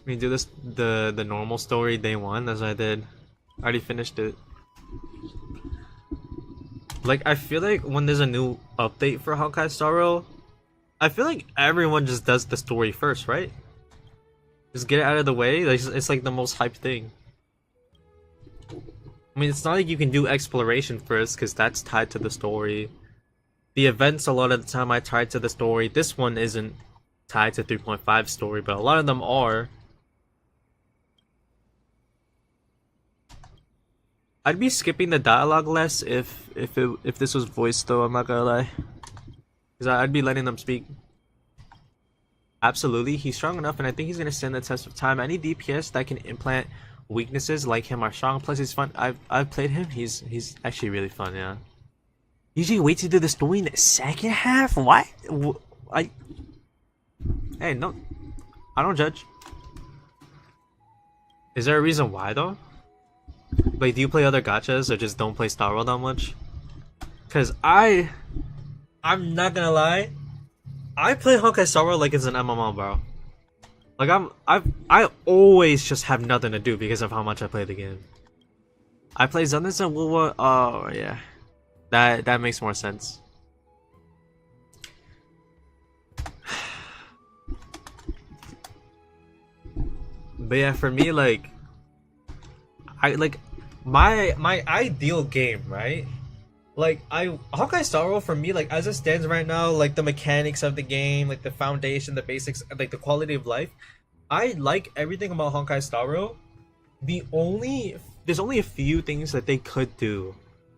We do this the normal story day one as I did. I already finished it. Like, I feel like when there's a new update for Honkai Star Rail, I feel like everyone just does the story first, right? Just get it out of the way. Like, it's like the most hyped thing. I mean, it's not like you can do exploration first because that's tied to the story. The events, a lot of the time, are tied to the story. This one isn't tied to 3.5 story, but a lot of them are. I'd be skipping the dialogue less if this was voiced, though. I'm not gonna lie, because I'd be letting them speak. Absolutely, he's strong enough, and I think he's gonna stand the test of time. Any DPS that can implant weaknesses like him are strong. Plus, he's fun. I've played him. He's actually really fun. Yeah. Usually, wait to do the story in the second half. What? Hey, no, I don't judge. Is there a reason why though? Like, do you play other gachas or just don't play Star Rail that much? Cause I'm not gonna lie, I play Honkai Star Rail like it's an MMO, bro. Like I always just have nothing to do because of how much I play the game. I play Zenith and World War. Oh yeah, that makes more sense. But yeah, for me, like, my ideal game, right? Like Honkai Star Rail for me, like as it stands right now, like the mechanics of the game, like the foundation, the basics, like the quality of life, I like everything about Honkai Star Rail. There's only a few things that they could do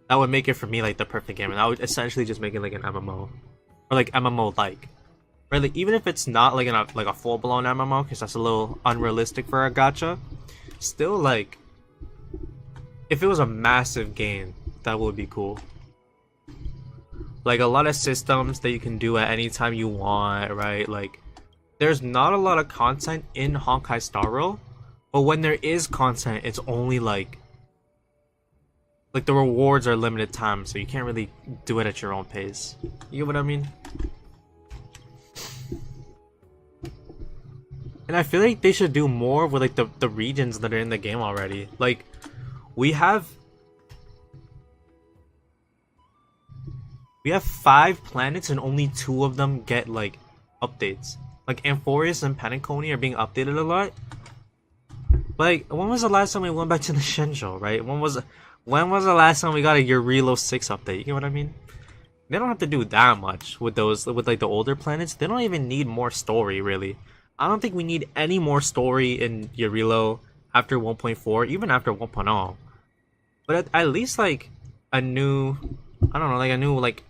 that would make it for me like the perfect game, and I would essentially just make it like an MMO or like MMO like. Right, like even if it's not like like a full blown MMO, because that's a little unrealistic for a gacha. Still, like, if it was a massive game, that would be cool. Like a lot of systems that you can do at any time you want, right? Like, there's not a lot of content in Honkai Star Rail, but when there is content, it's only like the rewards are limited time, so you can't really do it at your own pace. You get what I mean? And I feel like they should do more with like the regions that are in the game already. Like, we have 5 planets and only 2 of them get like updates. Like Amphorius and Penacony are being updated a lot. Like, when was the last time we went back to the Shenzhou, right? When was the last time we got a Eurilo 6 update? You get what I mean? They don't have to do that much with those, with like the older planets. They don't even need more story, really. I don't think we need any more story in Eurilo after 1.4, even after 1.0. But at least like a new, I don't know, like a new like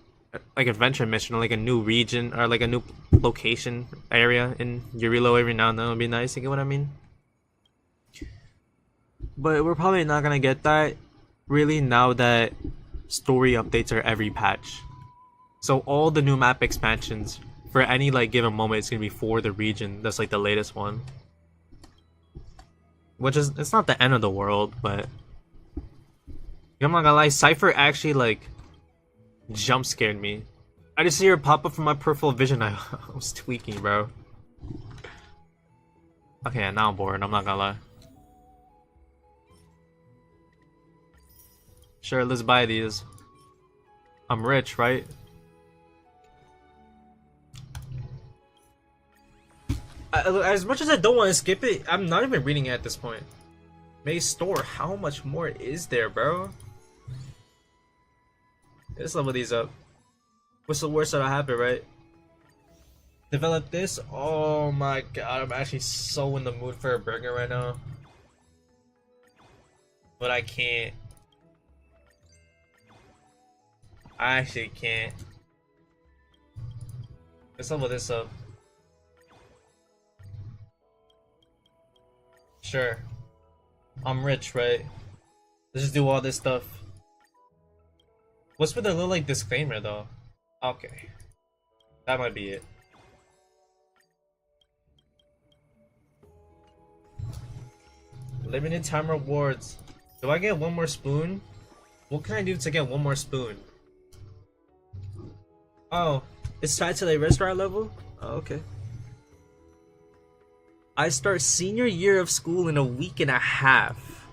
adventure mission, or like a new region, or like a new location area in Eurilo every now and then would be nice. You get what I mean? But we're probably not gonna get that really now that story updates are every patch. So all the new map expansions for any like given moment, it's gonna be for the region that's like the latest one. Which is, it's not the end of the world, but I'm not gonna lie, Cypher actually like jump scared me. I just see her pop up from my peripheral vision. I was tweaking, bro. Okay, now I'm bored, I'm not gonna lie. Sure, let's buy these. I'm rich, right? As much as I don't want to skip it, I'm not even reading it at this point. May store, how much more is there, bro? Let's level these up. What's the worst that'll happen, right? Develop this? Oh my god, I'm actually so in the mood for a burger right now. But I can't. I actually can't. Let's level this up. Sure. I'm rich, right? Let's just do all this stuff. What's with the little like disclaimer though? Okay. That might be it. Limited time rewards. Do I get one more spoon? What can I do to get one more spoon? Oh, it's tied to the restaurant level? Oh, okay. I start senior year of school in a week and a half.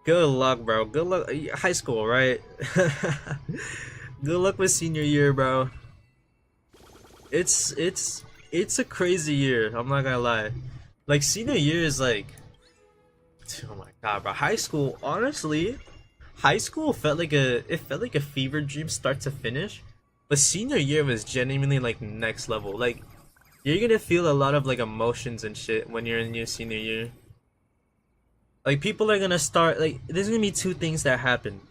Good luck, bro. Good luck. High school, right? Good luck with senior year, bro. It's a crazy year. I'm not gonna lie. Like senior year is like, oh my god, bro. High school, honestly, high school felt like a fever dream start to finish. But senior year was genuinely like next level. Like, you're gonna feel a lot of like emotions and shit when you're in your senior year. Like, people are gonna start, like, there's gonna be 2 things that happen.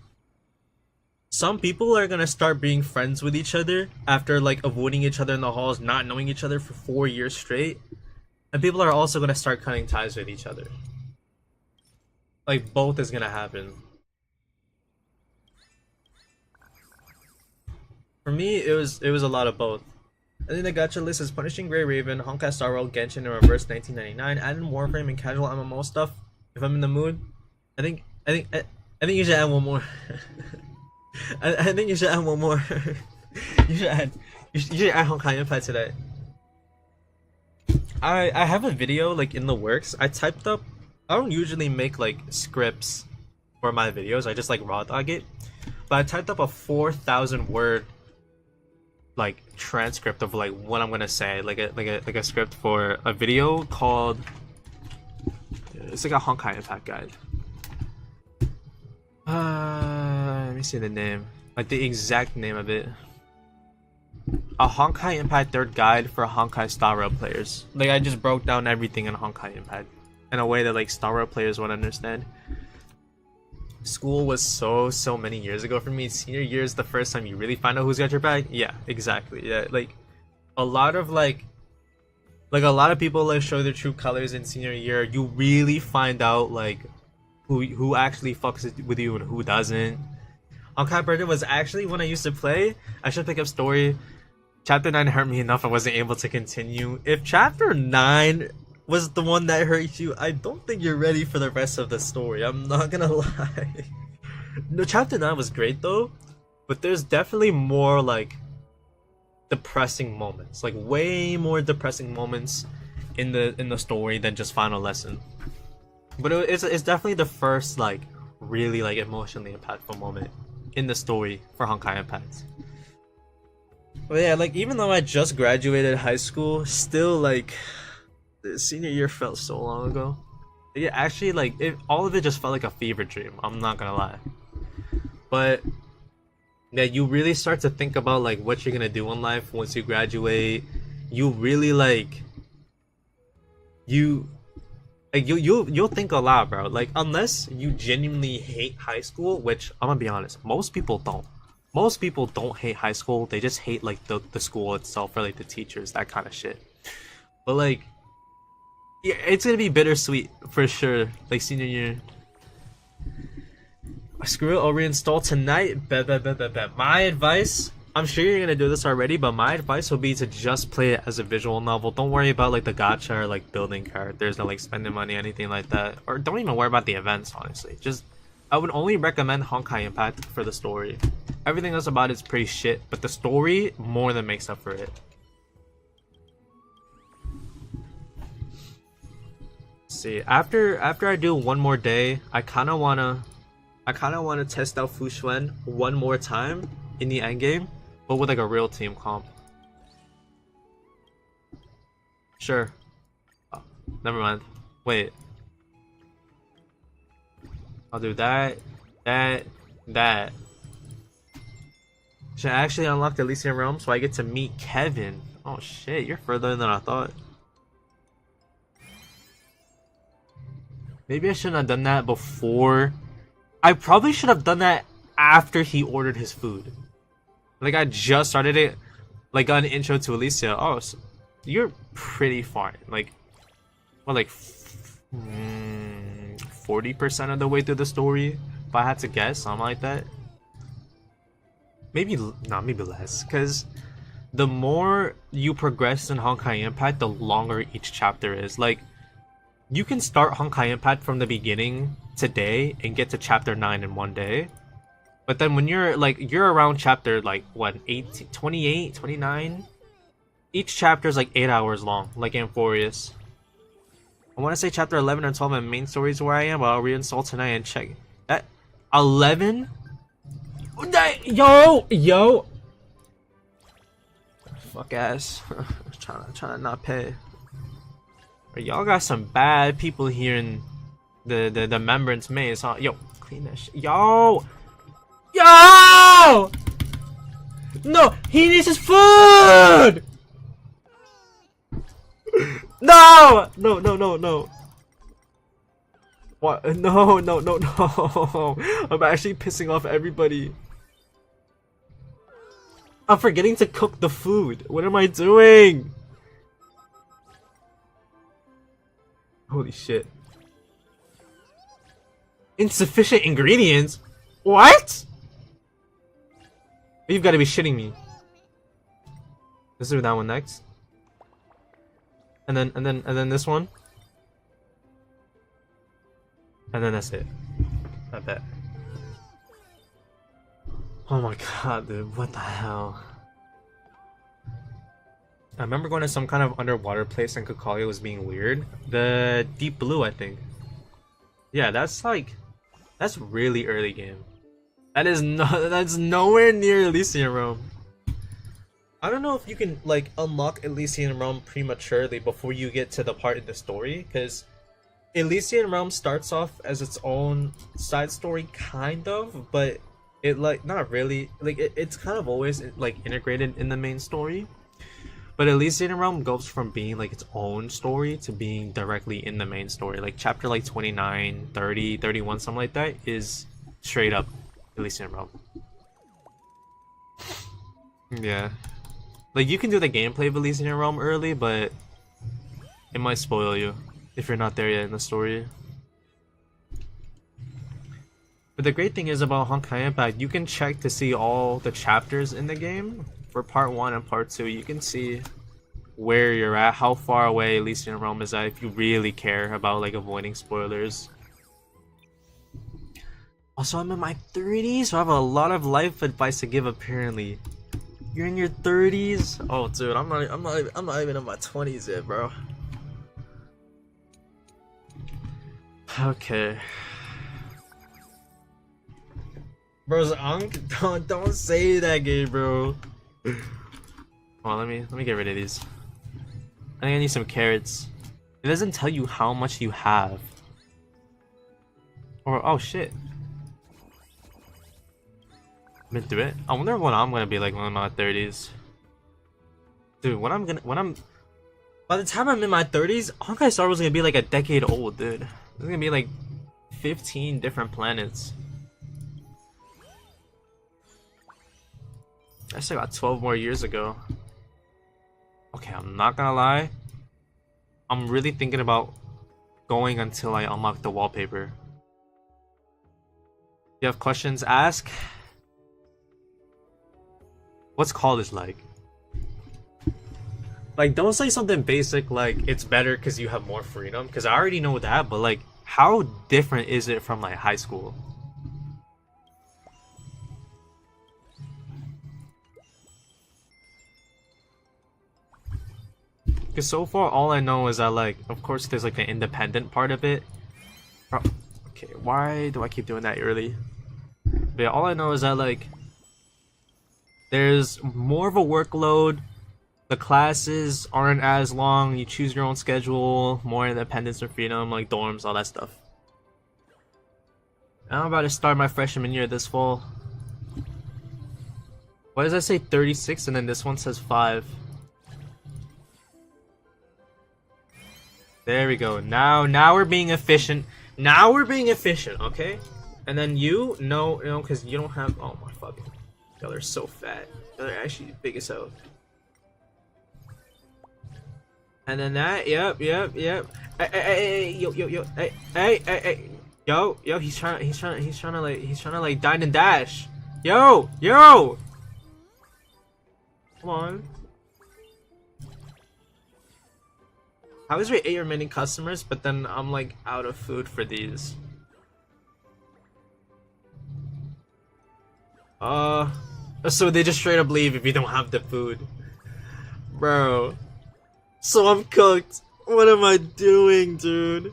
Some people are gonna start being friends with each other after like avoiding each other in the halls, not knowing each other for 4 years straight. And people are also gonna start cutting ties with each other. Like, both is gonna happen. For me, it was a lot of both. And then the gacha list is Punishing Grey Raven, Honkai Star Rail, Genshin in Reverse 1999, add in Warframe and casual MMO stuff. If I'm in the mood, I think you should add one more. I think you should add one more. you should add Honkai Impact today. I have a video like in the works. I typed up. I don't usually make like scripts for my videos. I just like raw dog it. But I typed up a 4,000 word like transcript of like what I'm gonna say, like a script for a video called, it's like a Honkai Impact guide. Let me see the name. Like the exact name of it. A Honkai Impact 3rd guide for Honkai Star Rail players. Like I just broke down everything in Honkai Impact in a way that like Star Rail players would understand. School was so many years ago for me. Senior year is the first time you really find out who's got your back. Yeah, exactly. Yeah, like a lot of a lot of people like show their true colors in senior year. You really find out like who actually fucks with you and who doesn't. Honkai Burden was actually when I used to play. I should pick up story. Chapter 9 hurt me enough I wasn't able to continue. If Chapter 9 was the one that hurt you, I don't think you're ready for the rest of the story. I'm not gonna lie. No, Chapter 9 was great though, but there's definitely more like depressing moments, like way more depressing moments in the story than just Final Lesson. But it's definitely the first like really like emotionally impactful moment in the story for Honkai Impact. But yeah, like even though I just graduated high school, still like the senior year felt so long ago. Yeah, actually like all of it just felt like a fever dream. I'm not gonna lie. But yeah, you really start to think about like what you're gonna do in life once you graduate. You really like you'll think a lot, bro. Like unless you genuinely hate high school, which I'm gonna be honest, most people don't. Most people don't hate high school. They just hate like the school itself or like the teachers, that kind of shit. But like, yeah, it's gonna be bittersweet for sure. Like senior year. Screw it, I'll reinstall tonight. Bet. My advice, I'm sure you're gonna do this already, but my advice would be to just play it as a visual novel. Don't worry about like the gacha or like building characters or like spending money, anything like that. Or don't even worry about the events, honestly. Just, I would only recommend Honkai Impact for the story. Everything else about it's pretty shit, but the story more than makes up for it. Let's see, after I do one more day, I kind of wanna test out Fu Xuan one more time in the end game, but with like a real team comp. Sure. Oh, never mind. Wait. I'll do that. Should I actually unlock the Elysian Realm so I get to meet Kevin? Oh shit, you're further than I thought. Maybe I shouldn't have done that before. I probably should have done that after he ordered his food. Like I just started it, like an intro to Elysia. Oh, so you're pretty far. Like, well, like 40% of the way through the story, if I had to guess, something like that. Maybe maybe less, because the more you progress in Honkai Impact, the longer each chapter is. Like, you can start Honkai Impact from the beginning today and get to chapter 9 in one day. But then when you're around chapter like what, 18, 28, 29, each chapter is like 8 hours long, like Amphorius. I want to say chapter 11 or 12 and main story is where I am, but I'll reinstall tonight and check. That 11? Yo! Fuck ass. trying to not pay. Y'all got some bad people here in the Remembrance Maze, huh? Yo, clean that shit. Yo! No! He needs his food! No! No. What? No. I'm actually pissing off everybody. I'm forgetting to cook the food. What am I doing? Holy shit. Insufficient ingredients? What? You've got to be shitting me. Let's do that one next. And then this one. And then that's it. I bet. Oh my god, dude, what the hell? I remember going to some kind of underwater place and Kakalia was being weird. The Deep Blue, I think. Yeah, that's really early game. That's nowhere near Elysian Realm. I don't know if you can like unlock Elysian Realm prematurely before you get to the part in the story, because Elysian Realm starts off as its own side story, kind of, but it like not really. Like it's kind of always like integrated in the main story. But Elysian Realm goes from being like its own story to being directly in the main story. Like chapter like 29, 30, 31, something like that is straight up Elysian Realm. Yeah. Like you can do the gameplay of Elysian Realm early, but it might spoil you if you're not there yet in the story. But the great thing is about Honkai Impact, you can check to see all the chapters in the game. For part 1 and part 2, you can see where you're at, how far away Elysian Realm is at if you really care about like avoiding spoilers. Also, I'm in my 30s, so I have a lot of life advice to give apparently. You're in your 30s? Oh dude, I'm not even in my 20s yet, bro. Okay. Bro's Unc, don't say that, game, bro. Come on, let me get rid of these. I think I need some carrots. It doesn't tell you how much you have. Or oh shit. Been through it. I wonder what I'm gonna be like when I'm in my 30s. Dude, by the time I'm in my 30s, Honkai Star was gonna be like a decade old, dude. There's gonna be like 15 different planets. I still got 12 more years ago. Okay, I'm not gonna lie. I'm really thinking about going until I unlock the wallpaper. If you have questions, ask. What's college like? Like, don't say something basic like it's better because you have more freedom, because I already know that, but like, how different is it from like high school? Because so far, all I know is that, like, of course, there's like the independent part of it. Okay, why do I keep doing that early? But yeah, all I know is that, like, there's more of a workload. The classes aren't as long. You choose your own schedule, more independence and freedom, like dorms, all that stuff. I'm about to start my freshman year this fall. Why does that say 36 and then this one says 5? There we go. Now we're being efficient. Now we're being efficient, okay? And then you know, because you don't have. Oh my fucking. Y'all are so fat. Y'all are actually big as hell. And then that. Yep. Hey, yo, hey, yo, he's trying to like dine and dash. Yo. Come on. How is we 8 remaining customers, but then I'm like out of food for these? So they just straight up leave if you don't have the food. Bro. So I'm cooked. What am I doing, dude?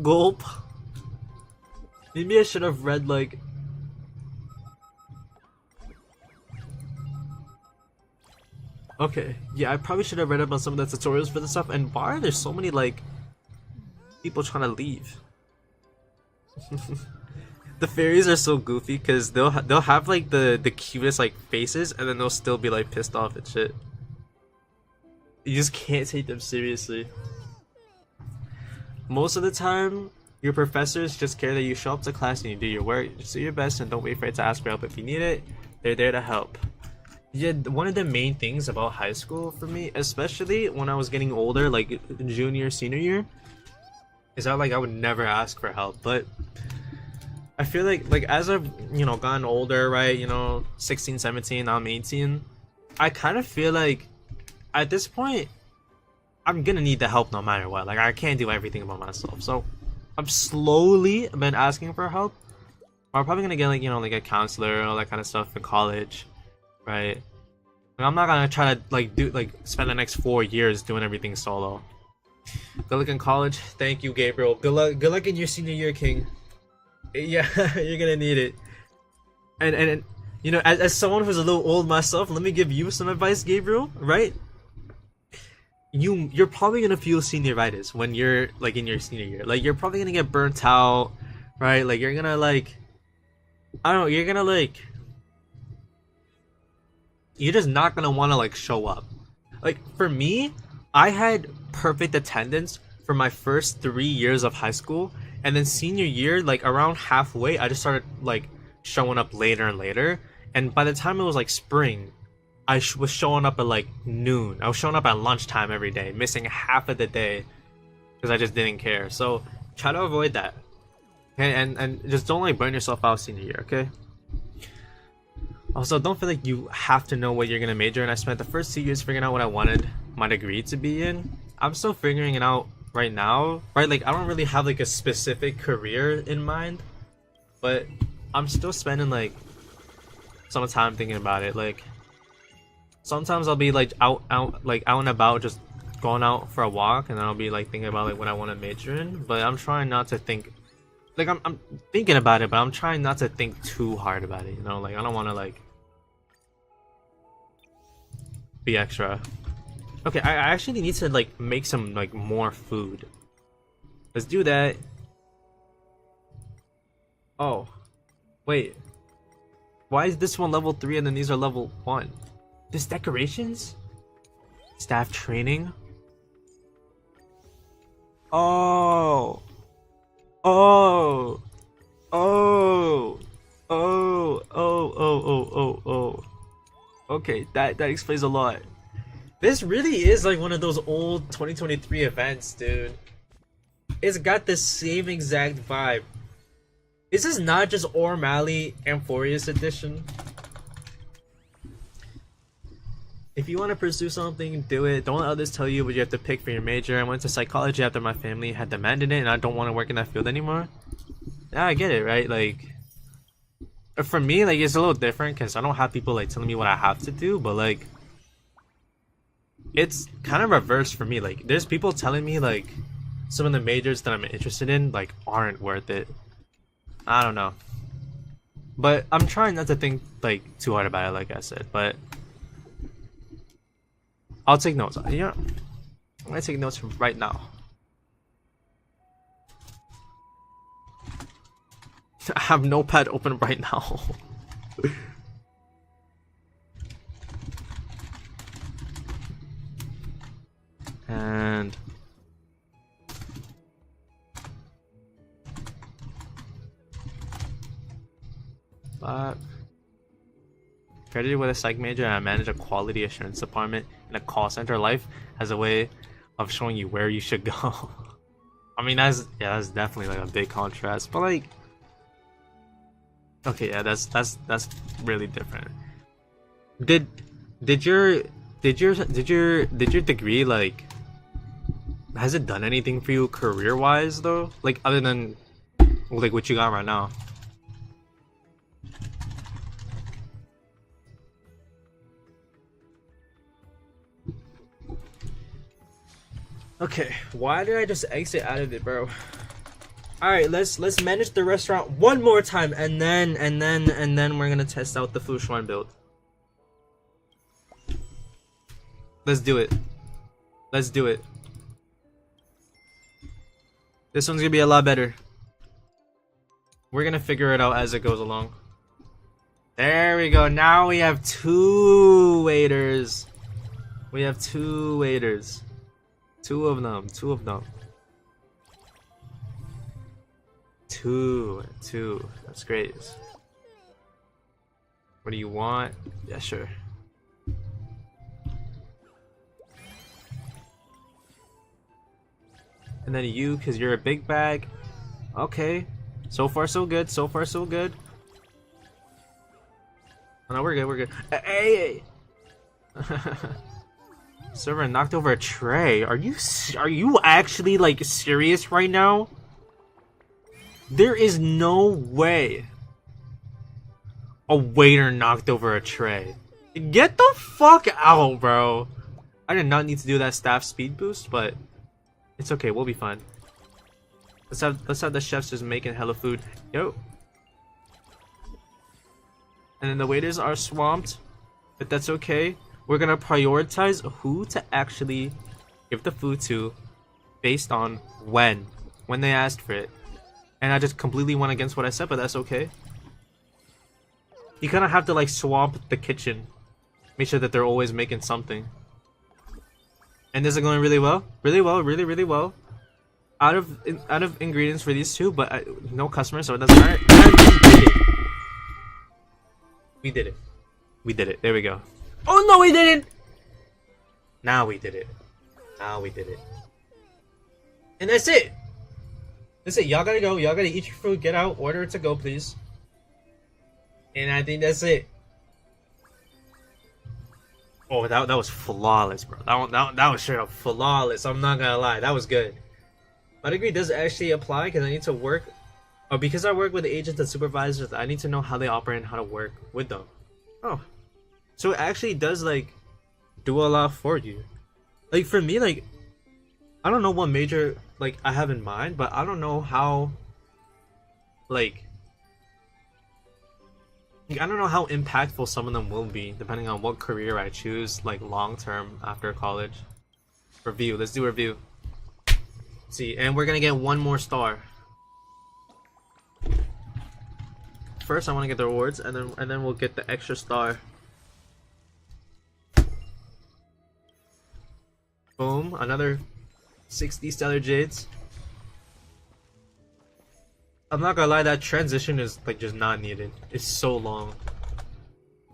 Gulp. Maybe I should have read like... Okay, yeah, I probably should have read about some of the tutorials for this stuff. And why are there so many like people trying to leave? The fairies are so goofy because they'll have like the cutest like faces, and then they'll still be like pissed off and shit. You just can't take them seriously. Most of the time, your professors just care that you show up to class and you do your work. Just do your best and don't wait for it to ask for help. If you need it, they're there to help. Yeah, one of the main things about high school for me, especially when I was getting older, like junior, senior year, is that like I would never ask for help. But I feel like as I've, gotten older, right, 16, 17, now I'm 18, I kind of feel like at this point, I'm gonna need the help no matter what. Like, I can't do everything by myself. So I've slowly been asking for help. I'm probably gonna get like a counselor and all that kind of stuff in college. Right. I'm not gonna try to spend the next 4 years doing everything solo. Good luck in college. Thank you, Gabriel. Good luck in your senior year, King. Yeah, you're gonna need it. And You know, as someone who's a little old myself, let me give you some advice, Gabriel. Right? You're probably gonna feel senioritis when you're like in your senior year. Like you're probably gonna get burnt out, right? Like you're gonna like, I don't know. You're gonna like, you're just not gonna want to like show up. Like for me, I had perfect attendance for my first 3 years of high school, and then senior year, like around halfway, I just started like showing up later and later. And by the time it was like spring, I was showing up at like noon. I was showing up at lunchtime every day, missing half of the day because I just didn't care. So try to avoid that, okay? And just don't like burn yourself out senior year, okay? Also, don't feel like you have to know what you're gonna major in. I spent the first 2 years figuring out what I wanted my degree to be in. I'm still figuring it out right now, right? Like I don't really have like a specific career in mind, but I'm still spending like some time thinking about it. Like sometimes I'll be like out and about, just going out for a walk, and then I'll be like thinking about like what I want to major in. But I'm trying not to think, like I'm thinking about it, but I'm trying not to think too hard about it, you know? Like I don't want to like be extra. Okay, I actually need to like make some like more food. Let's do that. Oh, wait. Why is this one level 3 and then these are level 1? This decorations? Staff training? Oh. Oh. Oh. Oh. Oh. Oh. Oh. Oh. Oh. Okay, that explains a lot. This really is like one of those old 2023 events, dude. It's got the same exact vibe. This is not just O'Malley Amphorius edition. If you want to pursue something, do it. Don't let others tell you what you have to pick for your major. I went to psychology after my family had demanded it, and I don't want to work in that field anymore. Yeah, I get it, right? Like, for me, like, it's a little different because I don't have people like telling me what I have to do, but like, it's kind of reverse for me. Like, there's people telling me like some of the majors that I'm interested in like aren't worth it. I don't know, but I'm trying not to think like too hard about it, like I said. But I'll take notes. Yeah, I'm gonna take notes right now. I have Notepad open right now. And credited with a psych major, and I manage a quality assurance department in a call center. Life has a way of showing you where you should go. I mean, that's definitely like a big contrast, but like, okay, yeah, that's really different. Did your degree, like, has it done anything for you career wise though? Like other than like what you got right now? Okay, why did I just exit out of it, bro? All right, let's manage the restaurant one more time, and then we're gonna test out the Fushuan build. Let's do it. Let's do it. This one's gonna be a lot better. We're gonna figure it out as it goes along. There we go. Now we have 2 waiters. We have 2 waiters. 2 of them. 2 of them. 2. That's great. What do you want? Yeah, sure. And then you, because you're a big bag. Okay. So far, so good. So far, so good. Oh, no, we're good. We're good. Hey! Server knocked over a tray. Are you actually like serious right now? There is no way a waiter knocked over a tray. Get the fuck out, bro. I did not need to do that staff speed boost, but it's okay. We'll be fine. Let's have the chefs just making hella food. Yo. and then the waiters are swamped, but that's okay. We're gonna prioritize who to actually give the food to based on when they asked for it. And I just completely went against what I said, but that's okay. You kind of have to like swamp the kitchen, make sure that they're always making something. And this is going really well, really well. Out of ingredients for these two, but no customers, so it doesn't matter. And we did it. We did it. There we go. Oh no, we didn't. Now we did it. Now we did it. And that's it. That's it. Y'all gotta go. Y'all gotta eat your food. Get out. Order it to go, please. And I think that's it. Oh, that was flawless, bro. That was straight up flawless. I'm not gonna lie. That was good. My degree does actually apply because I need to work, or because I work with agents and supervisors, I need to know how they operate and how to work with them. Oh, so it actually does like do a lot for you. Like for me, like I don't know what major like I have in mind, but I don't know how like I don't know how impactful some of them will be depending on what career I choose, like long term after college. Review. Let's do a review. See, and we're gonna get one more star. First, I want to get the rewards, and then we'll get the extra star. Boom! Another 60 stellar jades. I'm not gonna lie, that transition is like just not needed. It's so long.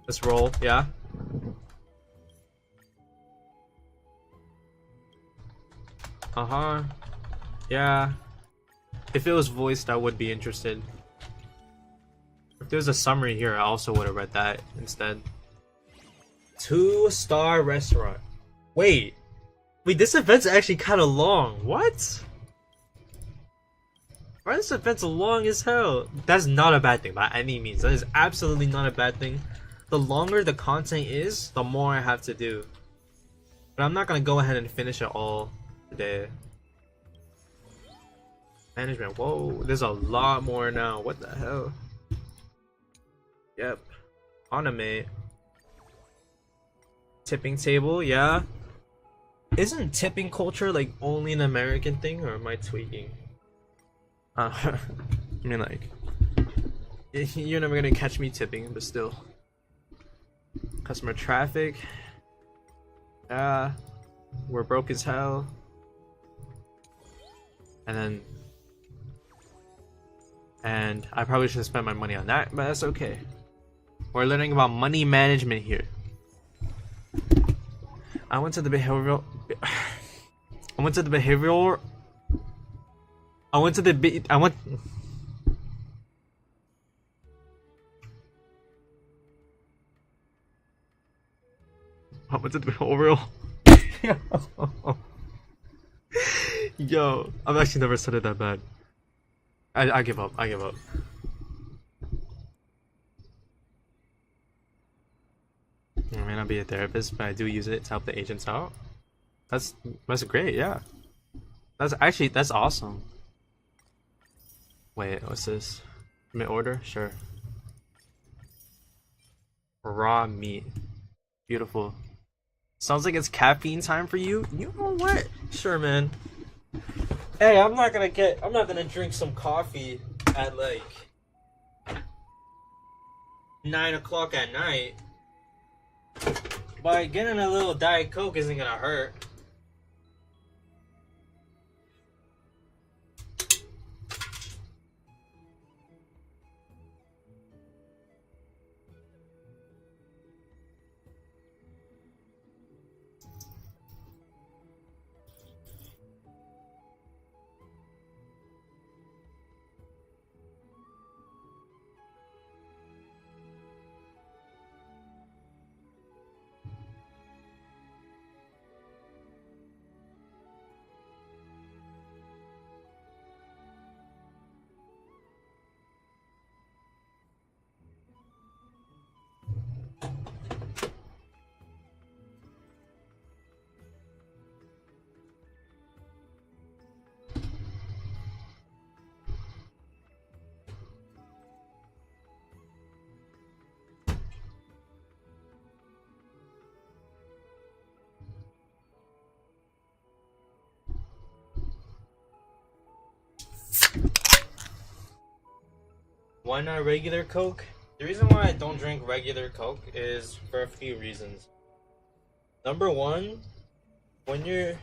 Let's roll, yeah. Yeah. If it was voiced, I would be interested. If there's a summary here, I also would have read that instead. 2-star restaurant. Wait, this event's actually kind of long. What? Why this event's long as hell? That's not a bad thing by any means. That is absolutely not a bad thing. The longer the content is, the more I have to do. But I'm not gonna go ahead and finish it all today. Management. Whoa, there's a lot more now. What the hell? Yep. Automate. Tipping table, yeah. Isn't tipping culture like only an American thing, or am I tweaking? I mean, like, you're never gonna catch me tipping, but still. Customer traffic. Yeah. We're broke as hell. And I probably should have spent my money on that, but that's okay. We're learning about money management here. I went to the behavioral. I went to the behavioral. I went to the. I went. I went to the behavioral. Yo, I've actually never said it that bad. I give up. I give up. I may not be a therapist, but I do use it to help the agents out. That's great. Yeah. That's awesome. Wait, what's this? Mid order? Sure. Raw meat. Beautiful. Sounds like it's caffeine time for you. You know what? Sure, man. Hey, I'm not gonna drink some coffee at like 9 o'clock at night. But getting a little Diet Coke isn't gonna hurt. Why not regular Coke? The reason why I don't drink regular Coke is for a few reasons. Number one, when you're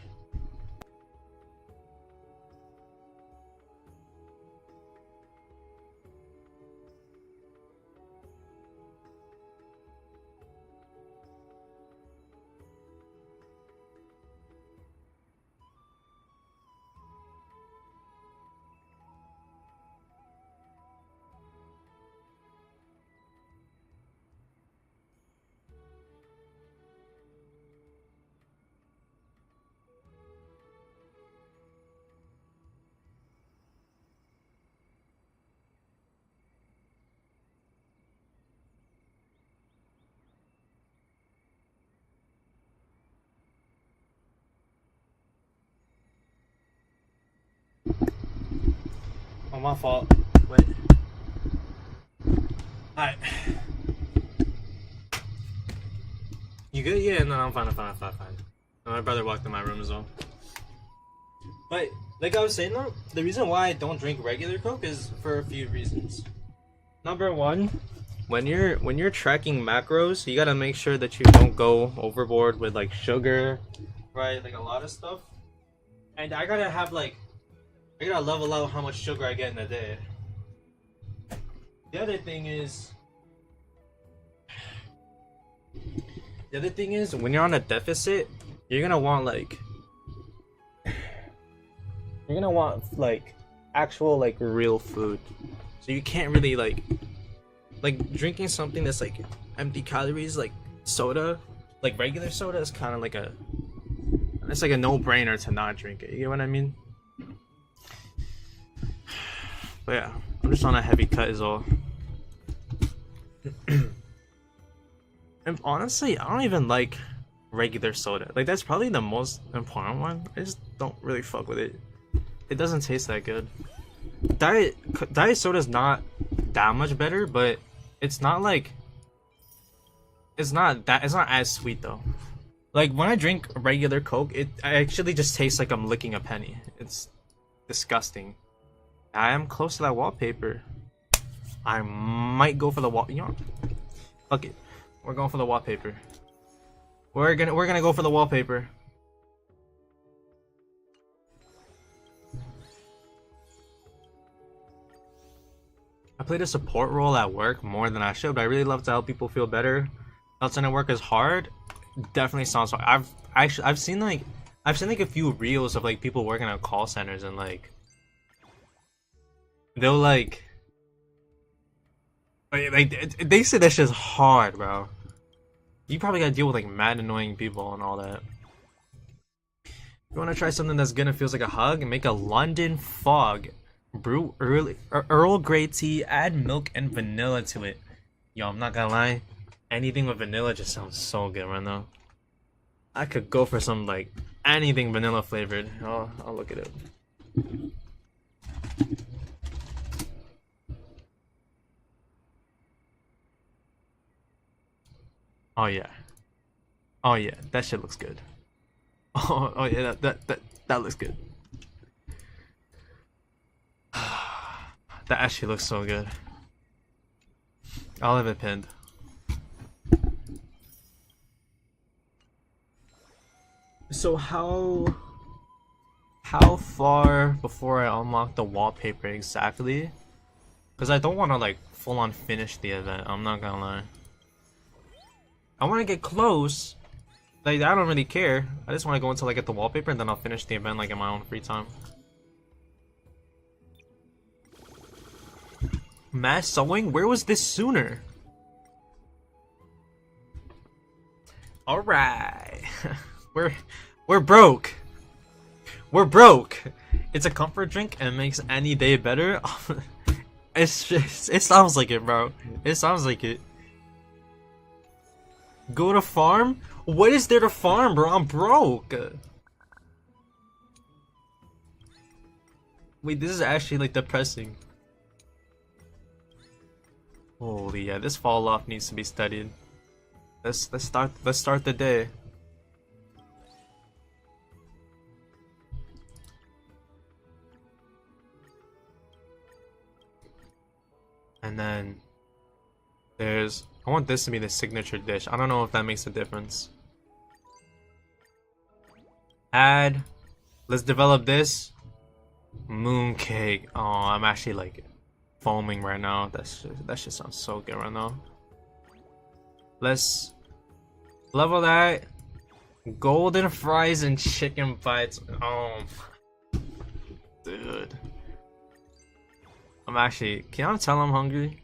oh, my fault. Wait. Alright. You good? Yeah, no, I'm fine. My brother walked in my room as well. But like I was saying though, the reason why I don't drink regular Coke is for a few reasons. Number one, when you're tracking macros, you gotta make sure that you don't go overboard with like sugar, right? Like a lot of stuff. And I gotta level out how much sugar I get in a day. The other thing is when you're on a deficit, you're gonna want actual like real food. So you can't really like drinking something that's like empty calories, like soda, like regular soda is kind of like a no-brainer to not drink it. You know what I mean? But yeah, I'm just on a heavy cut is all. And honestly, I don't even like regular soda. Like that's probably the most important one. I just don't really fuck with it. It doesn't taste that good. Diet soda is not that much better, but it's not as sweet though. Like when I drink regular Coke, it actually just tastes like I'm licking a penny. It's disgusting. I am close to that wallpaper. I might go for the wall. You know, fuck it. We're going for the wallpaper. We're gonna go for the wallpaper. I played a support role at work more than I should, but I really love to help people feel better. Outside work is hard. Definitely sounds hard. I've seen like a few reels of like people working at call centers and like they'll like they say that shit's hard, bro. You probably gotta deal with like mad annoying people and all that. You wanna try something that's gonna feels like a hug? Make a London fog. Brew Earl Grey tea, add milk and vanilla to it. Yo, I'm not gonna lie. Anything with vanilla just sounds so good right now. I could go for some like anything vanilla flavored. I'll look at it. Oh yeah. Oh yeah, that shit looks good. Oh yeah, that looks good. That actually looks so good. I'll have it pinned. So how far before I unlock the wallpaper exactly? Because I don't want to like full on finish the event. I'm not gonna lie. I want to get close. Like I don't really care. I just want to go until I get the wallpaper and then I'll finish the event like in my own free time. Mass sewing? Where was this sooner? All right. We're broke. We're broke. It's a comfort drink and makes any day better. It sounds like it, bro. It sounds like it. Go to farm? What is there to farm, bro? I'm broke. Wait, this is actually like depressing. Holy yeah, this fall off needs to be studied. Let's start the day. And then there's, I want this to be the signature dish. I don't know if that makes a difference. Add, let's develop this. Mooncake. Oh, I'm actually like foaming right now. That shit sounds so good right now. Let's level that. Golden fries and chicken bites. Oh, dude. I'm actually, can you tell I'm hungry?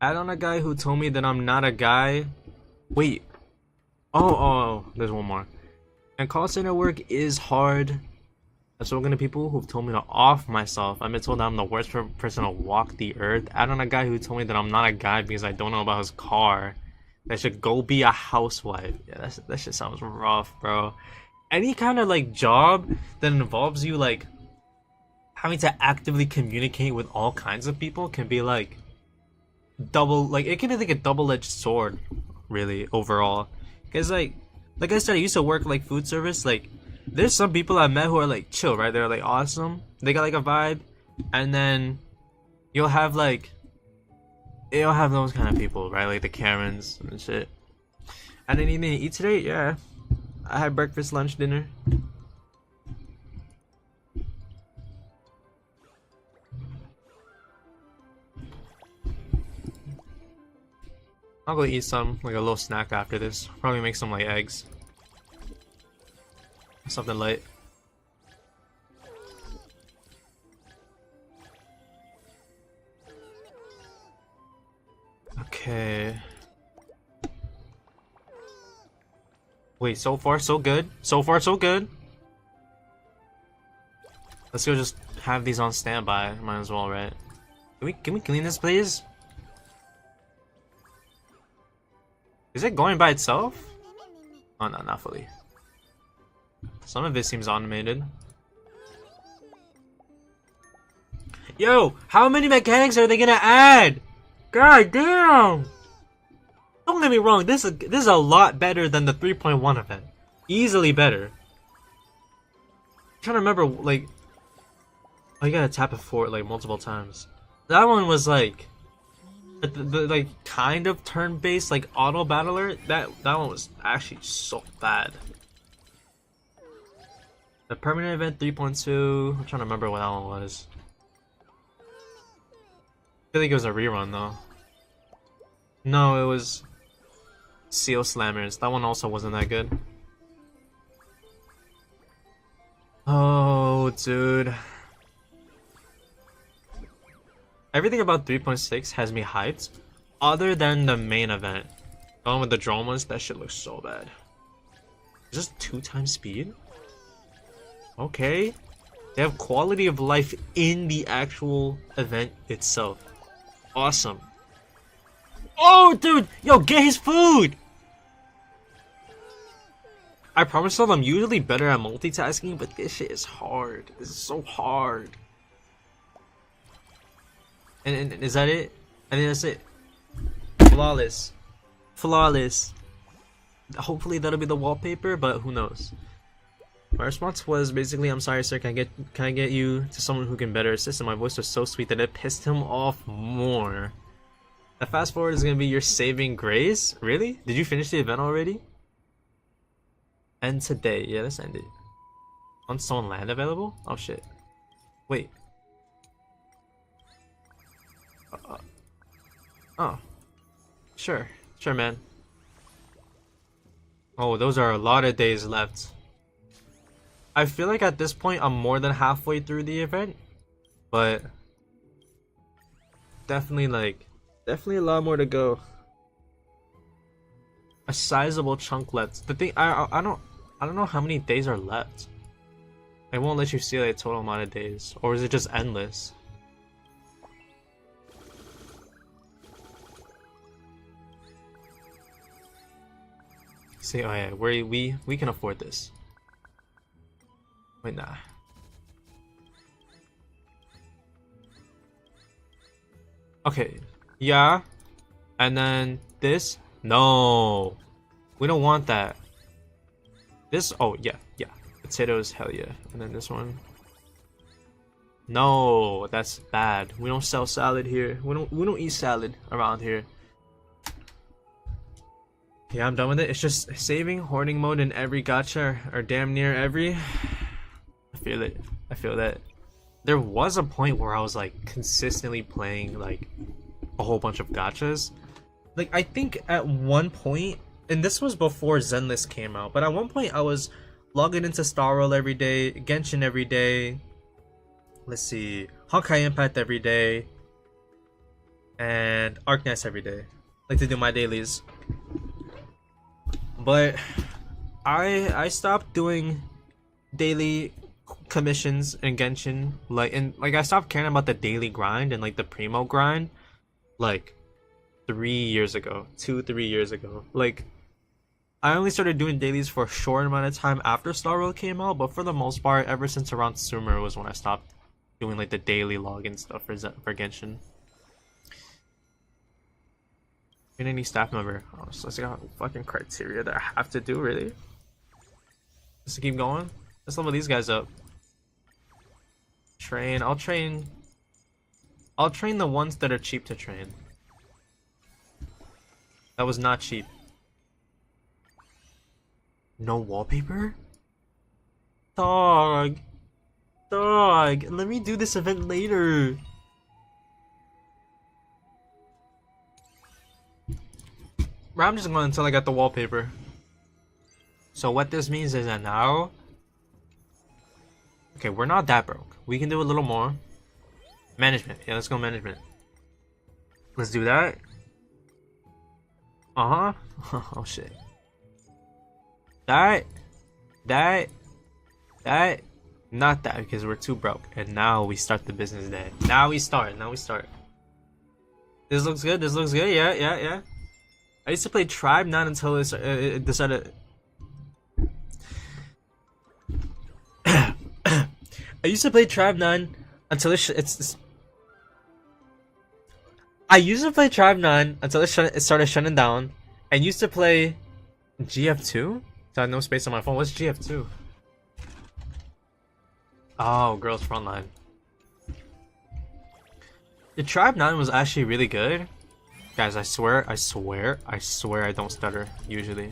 Add on a guy who told me that I'm not a guy. Wait. Oh, there's one more. And call center work is hard. I've spoken to people who've told me to off myself. I've been told that I'm the worst person to walk the earth. Add on a guy who told me that I'm not a guy because I don't know about his car. That should go be a housewife. Yeah, that shit sounds rough, bro. Any kind of like job that involves you like having to actively communicate with all kinds of people can be like double, like it can be like a double-edged sword, really, overall. Cause like I said, I used to work like food service. Like there's some people I met who are like chill, right? They're like awesome. They got like a vibe, and then you'll have those kind of people, right? Like the Karens and shit. I didn't even eat today. Yeah, I had breakfast, lunch, dinner. I'll go eat some, like a little snack after this. Probably make some like eggs. Something light. Okay. Wait, so far so good. So far so good. Let's go just have these on standby. Might as well, right? Can we clean this, please? Is it going by itself? Oh no, not fully. Some of it seems automated. Yo, how many mechanics are they gonna add? God damn! Don't get me wrong, this is a lot better than the 3.1 event. Easily better. I'm trying to remember, like, oh, you gotta tap it for it like multiple times. That one was like the like kind of turn-based like auto battler. That one was actually so bad. The permanent event 3.2. I'm trying to remember what that one was. I feel like it was a rerun though. No, it was Seal Slammers. That one also wasn't that good. Oh, dude. Everything about 3.6 has me hyped, other than the main event. The one with the dramas, that shit looks so bad. Is this 2x speed? Okay. They have quality of life in the actual event itself. Awesome. Oh, dude! Yo, get his food! I promise you, I'm usually better at multitasking, but this shit is hard. This is so hard. And is that it? I think that's it. Flawless. Flawless. Hopefully that'll be the wallpaper, but who knows. My response was basically, I'm sorry sir, can I get you to someone who can better assist? And my voice was so sweet that it pissed him off more. The fast forward is gonna be your saving grace? Really? Did you finish the event already? End today. Yeah, let's end it. Unstolen land available? Oh shit. Wait. Oh. Sure. Sure, man. Oh, those are a lot of days left. I feel like at this point I'm more than halfway through the event, but definitely a lot more to go. A sizable chunk left. The thing I don't know how many days are left. It won't let you see like total amount of days, or is it just endless? See, oh yeah, we can afford this. Wait, nah. Okay, yeah, and then this. No, we don't want that. This, oh yeah, yeah. Potatoes, hell yeah. And then this one. No, that's bad. We don't sell salad here. We don't eat salad around here. Yeah, I'm done with it. It's just saving hoarding mode in every gacha, or damn near every. I feel it. I feel that. There was a point where I was like consistently playing like a whole bunch of gachas. Like I think at one point, and this was before Zenless came out, but at one point I was logging into Star Roll every day, Genshin every day. Let's see, Honkai Impact every day, and Arkness every day. Like to do my dailies. But I stopped doing daily commissions in Genshin, like I stopped caring about the daily grind and like the primo grind like 3 years ago, 2-3 years ago. Like I only started doing dailies for a short amount of time after Star Roll came out, but for the most part, ever since around Sumer was when I stopped doing like the daily login stuff for Genshin. In any staff member. Oh, so let's got fucking criteria that I have to do, really. Just to keep going. Let's level these guys up. Train. I'll train the ones that are cheap to train. That was not cheap. No wallpaper? Dog. Dog. Let me do this event later. I'm just going until I get the wallpaper. So what this means is that now... Okay, we're not that broke. We can do a little more. Management. Yeah, let's go management. Let's do that. Uh-huh. Oh, shit. That. Not that, because we're too broke. And now we start the business day. Now we start. This looks good. Yeah. I used to play Tribe, not until it decided... I used to play Tribe 9 until I used to play Tribe 9 until it started shutting down, and used to play GF2? So I had no space on my phone. What's GF2? Oh, Girls Frontline. The Tribe 9 was actually really good. Guys, I swear I don't stutter, usually.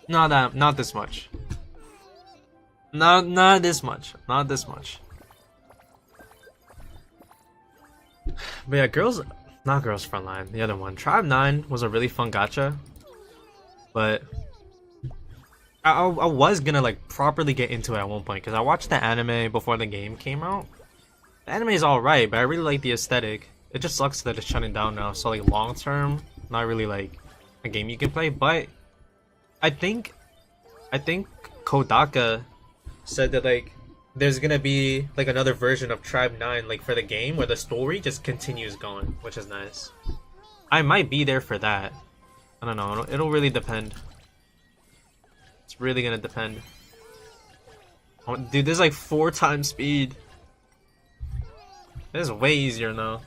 Not this much. Not this much. Not this much. But yeah, not Girls Frontline, the other one. Tribe 9 was a really fun gacha. But I was gonna like properly get into it at one point, because I watched the anime before the game came out. The anime is alright, but I really like the aesthetic. It just sucks that it's shutting down now, so like long term, not really like a game you can play. But I think Kodaka said that like there's gonna be like another version of Tribe 9 like for the game where the story just continues going, which is nice. I might be there for that. I don't know, it'll really depend. It's really gonna depend. Oh, dude, there's like 4 times speed. This is way easier now.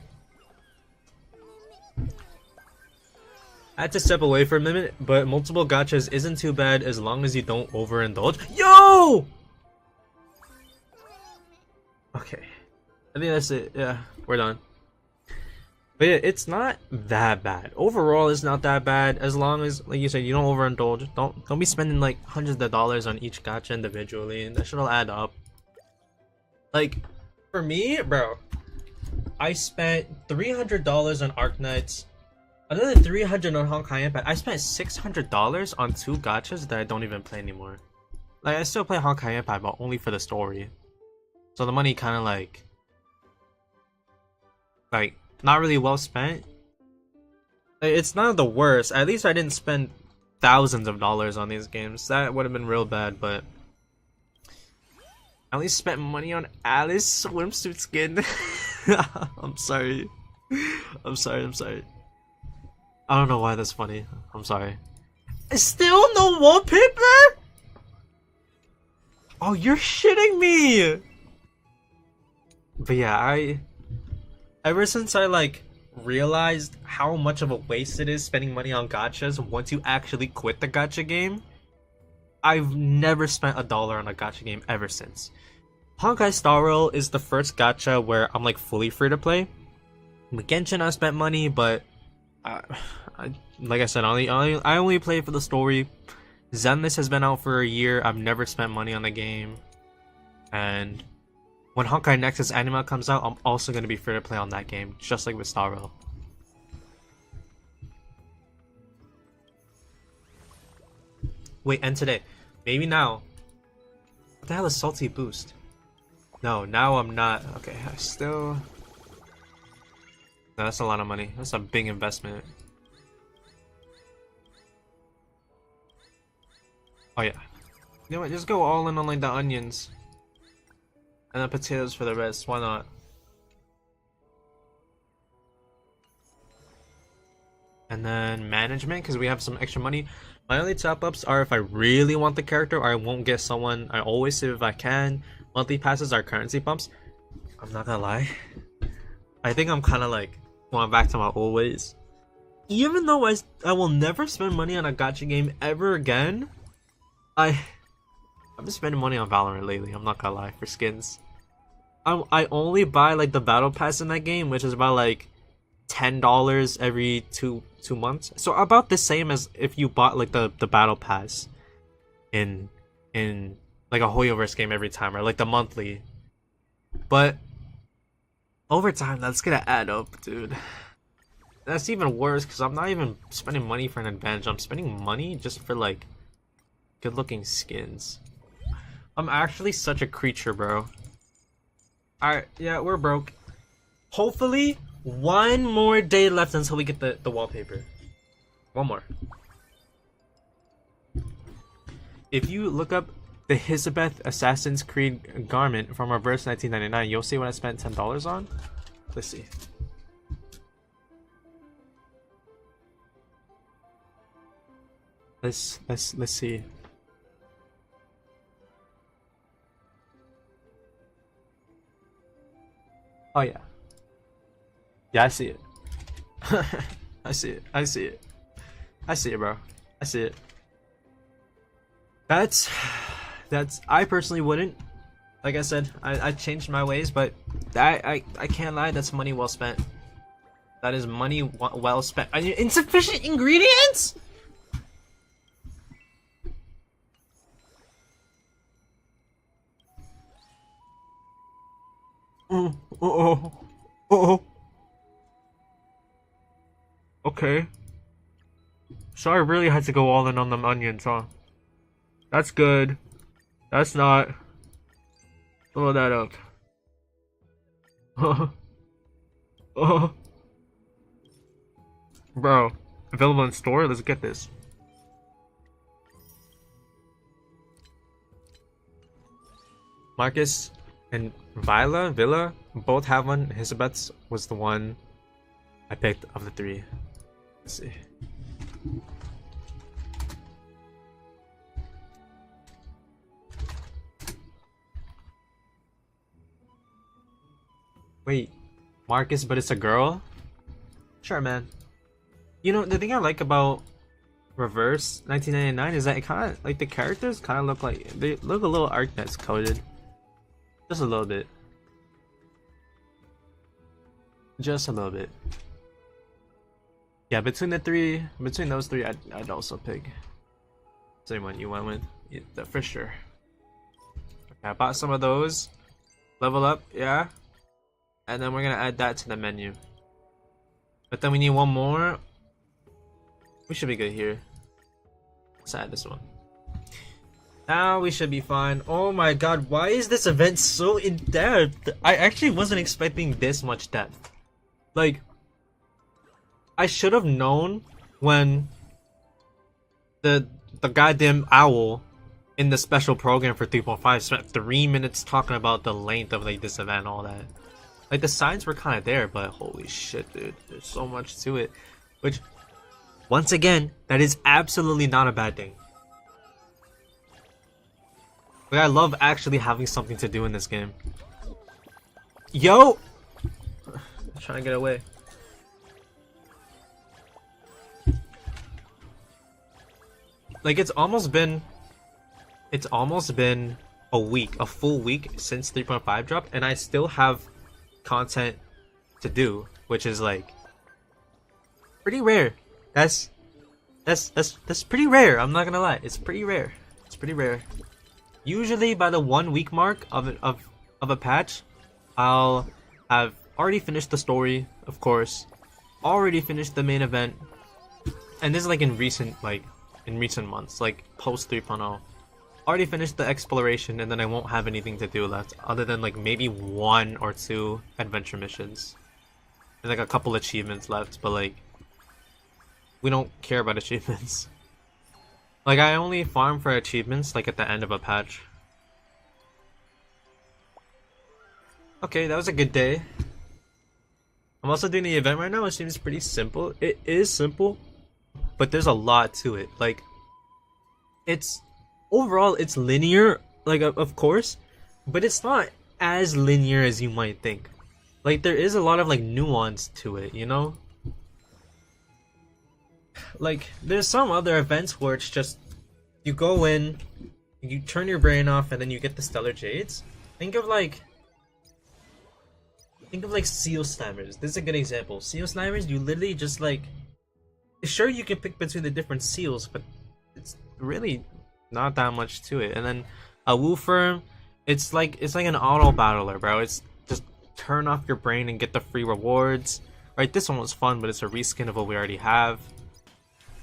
I had to step away for a minute, but multiple gachas isn't too bad as long as you don't overindulge. Yo! Okay. I think that's it. Yeah, we're done. But yeah, it's not that bad. Overall, it's not that bad as long as, like you said, you don't overindulge. Don't be spending like hundreds of dollars on each gacha individually, and that should all add up. Like, for me, bro, I spent $300 on Arknights. Another $300 on Honkai Impact. I spent $600 on 2 gachas that I don't even play anymore. Like, I still play Honkai Impact, but only for the story. So the money kind of like not really well spent. It's not the worst. At least I didn't spend thousands of dollars on these games. That would have been real bad, but I only spent money on Alice swimsuit skin. I'm sorry. I'm sorry. I don't know why that's funny. I'm sorry. Still no wallpaper? Oh, you're shitting me! But yeah, ever since I like realized how much of a waste it is spending money on gachas once you actually quit the gacha game, I've never spent $1 on a gacha game ever since. Honkai Star Rail is the first gacha where I'm like fully free to play. With Genshin I spent money, but like I said, I only play for the story. Zenless has been out for a year. I've never spent money on the game. And when Honkai Nexus Anima comes out, I'm also going to be free to play on that game, just like with Star Rail. Wait, and today. Maybe now. What the hell is Salty Boost? No, now I'm not. Okay, I still... No, that's a lot of money. That's a big investment. Oh yeah. You know what, just go all in on like the onions. And the potatoes for the rest, why not? And then management, because we have some extra money. My only top-ups are if I really want the character, or I won't get someone. I always save if I can. Monthly passes are currency bumps. I'm not gonna lie. I think I'm kind of like going back to my old ways. Even though I will never spend money on a gacha game ever again, I've been spending money on Valorant lately, I'm not gonna lie, for skins. I only buy like the battle pass in that game, which is about like $10 every two months. So about the same as if you bought like the battle pass in like a Hoyoverse game every time, or like the monthly. But over time that's gonna add up, dude. That's even worse because I'm not even spending money for an advantage. I'm spending money just for like good looking skins. I'm actually such a creature, bro. Alright, yeah, we're broke. Hopefully, one more day left until we get the wallpaper. One more. If you look up the Elizabeth Assassin's Creed garment from Reverse 1999, you'll see what I spent $10 on. Let's see. Let's see. Oh yeah. Yeah, I see it. I see it. I see it. I see it, bro. I see it. That's I personally wouldn't. Like I said, I changed my ways, but I can't lie, that's money well spent. That is money well spent. Are you insufficient ingredients? Oh. Okay. So I really had to go all in on them onions, huh? That's good. That's not. Blow that up. Oh. Bro, available in store? Let's get this. Marcus and Villa both have one. Elizabeth's was the one I picked of the three. Let's see. Wait, Marcus, but it's a girl? Sure, man. You know, the thing I like about Reverse 1999 is that it kind of, like, the characters kind of look like, they look a little ArcNet coded. Just a little bit. Just a little bit. Yeah, between those three, I'd also pick same one you went with, yeah, for sure. Okay, I bought some of those. Level up, yeah. And then we're gonna add that to the menu. But then we need one more. We should be good here. Let's add this one. Now we should be fine. Oh my god, why is this event so in depth? I actually wasn't expecting this much depth. Like, I should have known when the goddamn owl in the special program for 3.5 spent 3 minutes talking about the length of like this event and all that. Like, the signs were kind of there, but holy shit, dude, there's so much to it. Which, once again, that is absolutely not a bad thing. Like, I love actually having something to do in this game. Yo! I'm trying to get away. Like, it's almost been It's almost been a week, a full week since 3.5 dropped, and I still have content to do, which is like pretty rare. That's pretty rare. I'm not gonna lie. It's pretty rare. It's pretty rare. Usually by the 1 week mark of a patch, I'll have already finished the story, of course, already finished the main event, and this is like in recent months, like post 3.0. Already finished the exploration, and then I won't have anything to do left other than like maybe 1 or 2 adventure missions and like a couple achievements left, but like we don't care about achievements. Like I only farm for achievements like at the end of a patch. Okay, that was a good day. I'm also doing the event right now. It seems pretty simple. It is simple, but there's a lot to it. Like it's overall it's linear, like of course, but it's not as linear as you might think. Like there is a lot of like nuance to it, you know? Like there's some other events where it's just you go in, you turn your brain off, and then you get the stellar jades. Think of like seal snappers. This is a good example. Seal snappers, you literally just like, sure you can pick between the different seals, but it's really not that much to it. And then a woofer, it's like an auto battler, bro. It's just turn off your brain and get the free rewards. Right, this one was fun, but it's a reskin of what we already have.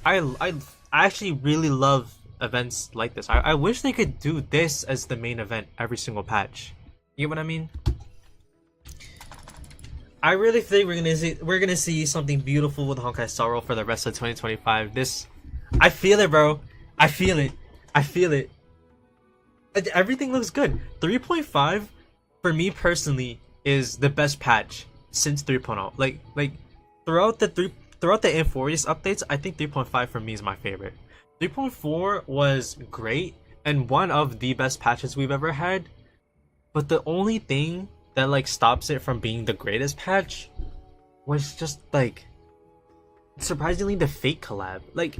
I actually really love events like this. I wish they could do this as the main event every single patch. You get what I mean? I really think we're gonna see something beautiful with Honkai Star Rail for the rest of 2025. This, I feel it, bro. I feel it. I feel it. Everything looks good. 3.5 for me personally is the best patch since 3.0. Like throughout the Amphorius updates, I think 3.5 for me is my favorite. 3.4 was great and one of the best patches we've ever had. But the only thing that like stops it from being the greatest patch was just like surprisingly the fake collab. Like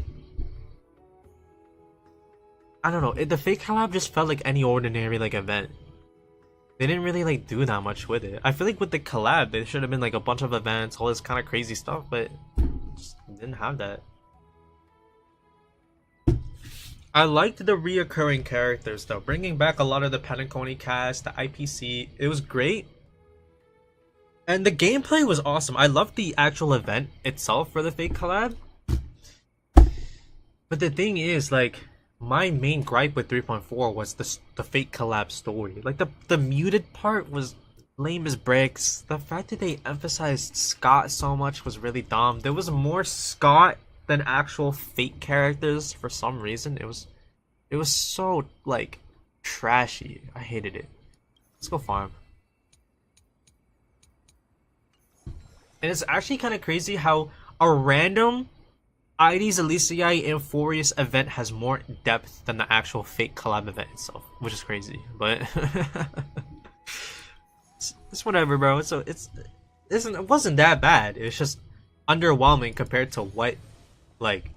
I don't know, the fake collab just felt like any ordinary like event. They didn't really like do that much with it. I feel like with the collab there should have been like a bunch of events, all this kind of crazy stuff, but just didn't have that. I liked the reoccurring characters though, bringing back a lot of the Penacony cast, the IPC. It was great, and the gameplay was awesome. I loved the actual event itself for the fake collab. But the thing is, like, my main gripe with 3.4 was the fake collab story. Like the muted part was lame as bricks. The fact that they emphasized Scott so much was really dumb. There was more Scott than actual fake characters for some reason. It was so like trashy. I hated it. Let's go farm. And it's actually kind of crazy how a random ID's Elysiae Amphorius event has more depth than the actual fake collab event itself, which is crazy. But it's whatever, bro. So it wasn't that bad. It was just underwhelming compared to what like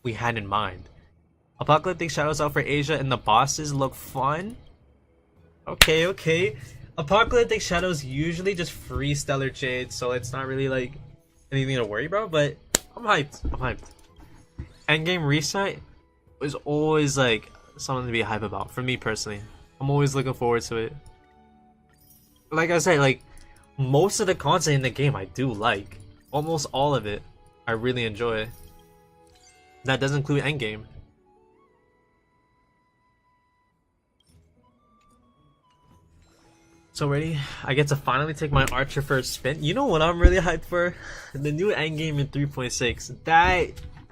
we had in mind. Apocalyptic Shadows out for Asia and the bosses look fun. Okay. Apocalyptic Shadows usually just free Stellar Jade, so it's not really like anything to worry about, but I'm hyped. Endgame Reset was always like something to be hype about for me personally. I'm always looking forward to it. Like I said, like most of the content in the game I do like. Almost all of it I really enjoy. That does include Endgame. So ready? I get to finally take my Archer for a spin. You know what I'm really hyped for? The new endgame in 3.6.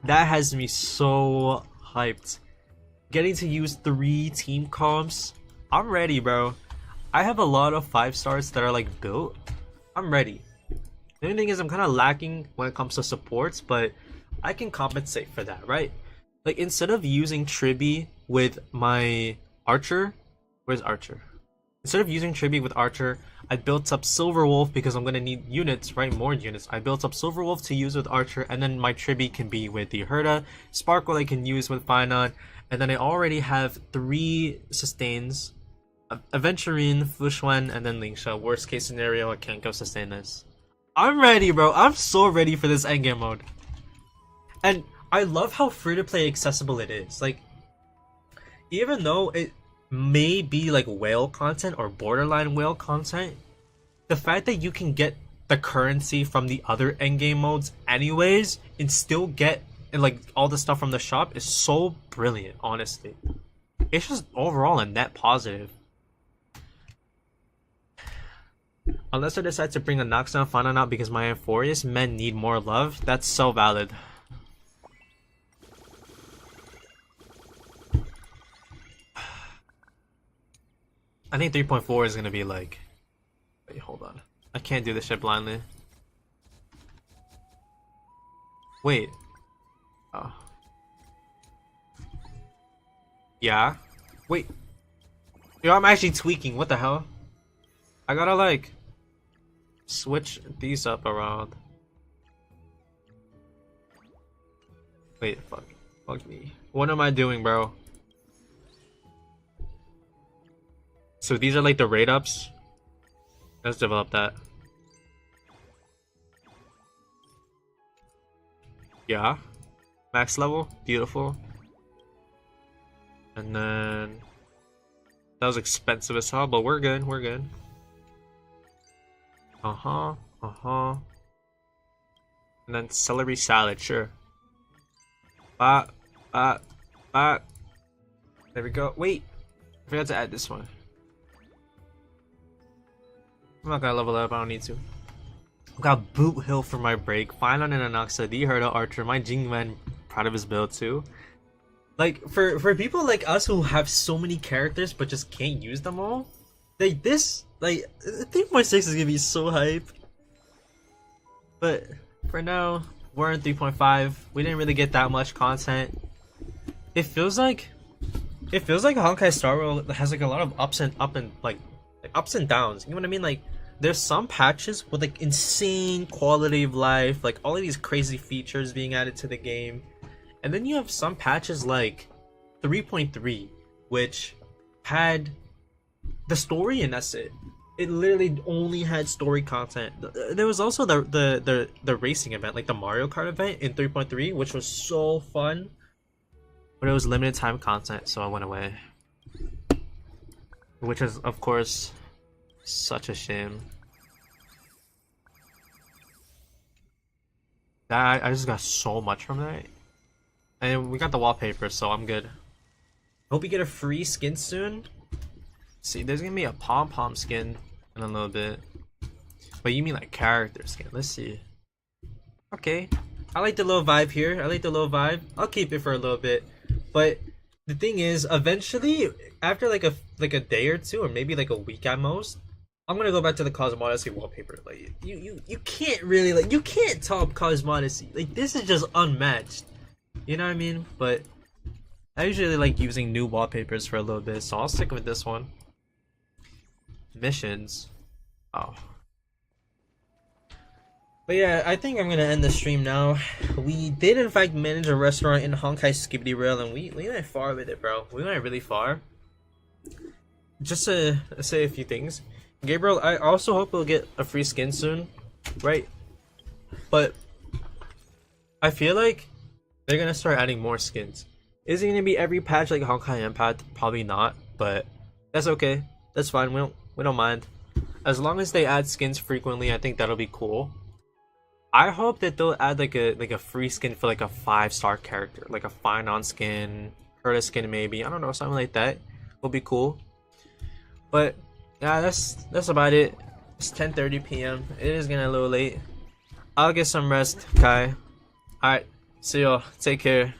That has me so hyped. Getting to use 3 team comps. I'm ready, bro. I have a lot of 5 stars that are like built. I'm ready. The only thing is I'm kind of lacking when it comes to supports, but I can compensate for that, right? Like instead of using Triby with my Archer, where's Archer? Instead of using Triby with Archer, I built up Silverwolf because I'm gonna need units, right? More units. I built up Silverwolf to use with Archer, and then my Triby can be with the Herda. Sparkle I can use with Finon, And then I already have 3 sustains. Aventurine, Fushuen, and then Lingsha. Worst case scenario, I can't go sustain this. I'm ready, bro. I'm so ready for this endgame mode. And I love how free-to-play accessible it is. Like, even though it may be like whale content or borderline whale content, the fact that you can get the currency from the other endgame modes anyways and still get like all the stuff from the shop is so brilliant, honestly. It's just overall a net positive. Unless I decide to bring a knockdown final out because my Euphorious men need more love, that's so valid. I think 3.4 is gonna be like... Wait, hold on. I can't do this shit blindly. Wait. Oh. Yeah? Wait. Yo, I'm actually tweaking. What the hell? I gotta like... switch these up around. Wait, fuck. Fuck me. What am I doing, bro? So these are like the rate ups. Let's develop that. Yeah. Max level. Beautiful. And then... that was expensive as hell, but we're good. We're good. Uh-huh. Uh-huh. And then celery salad. Sure. There we go. Wait. I forgot to add this one. I'm not gonna level up, I don't need to. Got Boot Hill for my break. Final and Anoxa, the Herda Archer, my Jingman, proud of his build too. Like, for people like us who have so many characters but just can't use them all, like this, like, 3.6 is gonna be so hype. But for now, we're in 3.5. We didn't really get that much content. It feels like Honkai Star Rail has like a lot of ups and ups and downs. You know what I mean? Like, there's some patches with like insane quality of life, like all of these crazy features being added to the game, and then you have some patches like 3.3, which had the story and that's it. It literally only had story content. There was also the racing event, like the Mario Kart event in 3.3, which was so fun, but it was limited time content, so I went away. Which is, of course, such a shame. That I just got so much from that. And we got the wallpaper, so I'm good. Hope we get a free skin soon. See, there's gonna be a pom-pom skin in a little bit. But you mean like character skin. Let's see. Okay. I like the little vibe here. I like the little vibe. I'll keep it for a little bit. But the thing is, eventually, after like a day or two, or maybe like a week at most, I'm gonna go back to the Cosmodesy wallpaper. Like you can't really, like, you can't top Cosmodesy. Like, this is just unmatched. You know what I mean? But I usually like using new wallpapers for a little bit, so I'll stick with this one. Missions. Oh. But yeah, I think I'm gonna end the stream now. We did in fact manage a restaurant in Honkai Skibidi Rail, and we went far with it, bro. We went really far. Just to say a few things, Gabriel, I also hope we'll get a free skin soon, right? But I feel like they're gonna start adding more skins. Is it gonna be every patch like Honkai Impact? Probably not, but that's okay. That's fine. We don't mind. As long as they add skins frequently, I think that'll be cool. I hope that they'll add like a free skin for like a 5-star character, like a Finon skin, Curtis skin maybe. I don't know, something like that will be cool. But yeah, that's about it. It's 10:30 p.m. It is getting a little late. I'll get some rest, Kai. Alright, see y'all. Take care.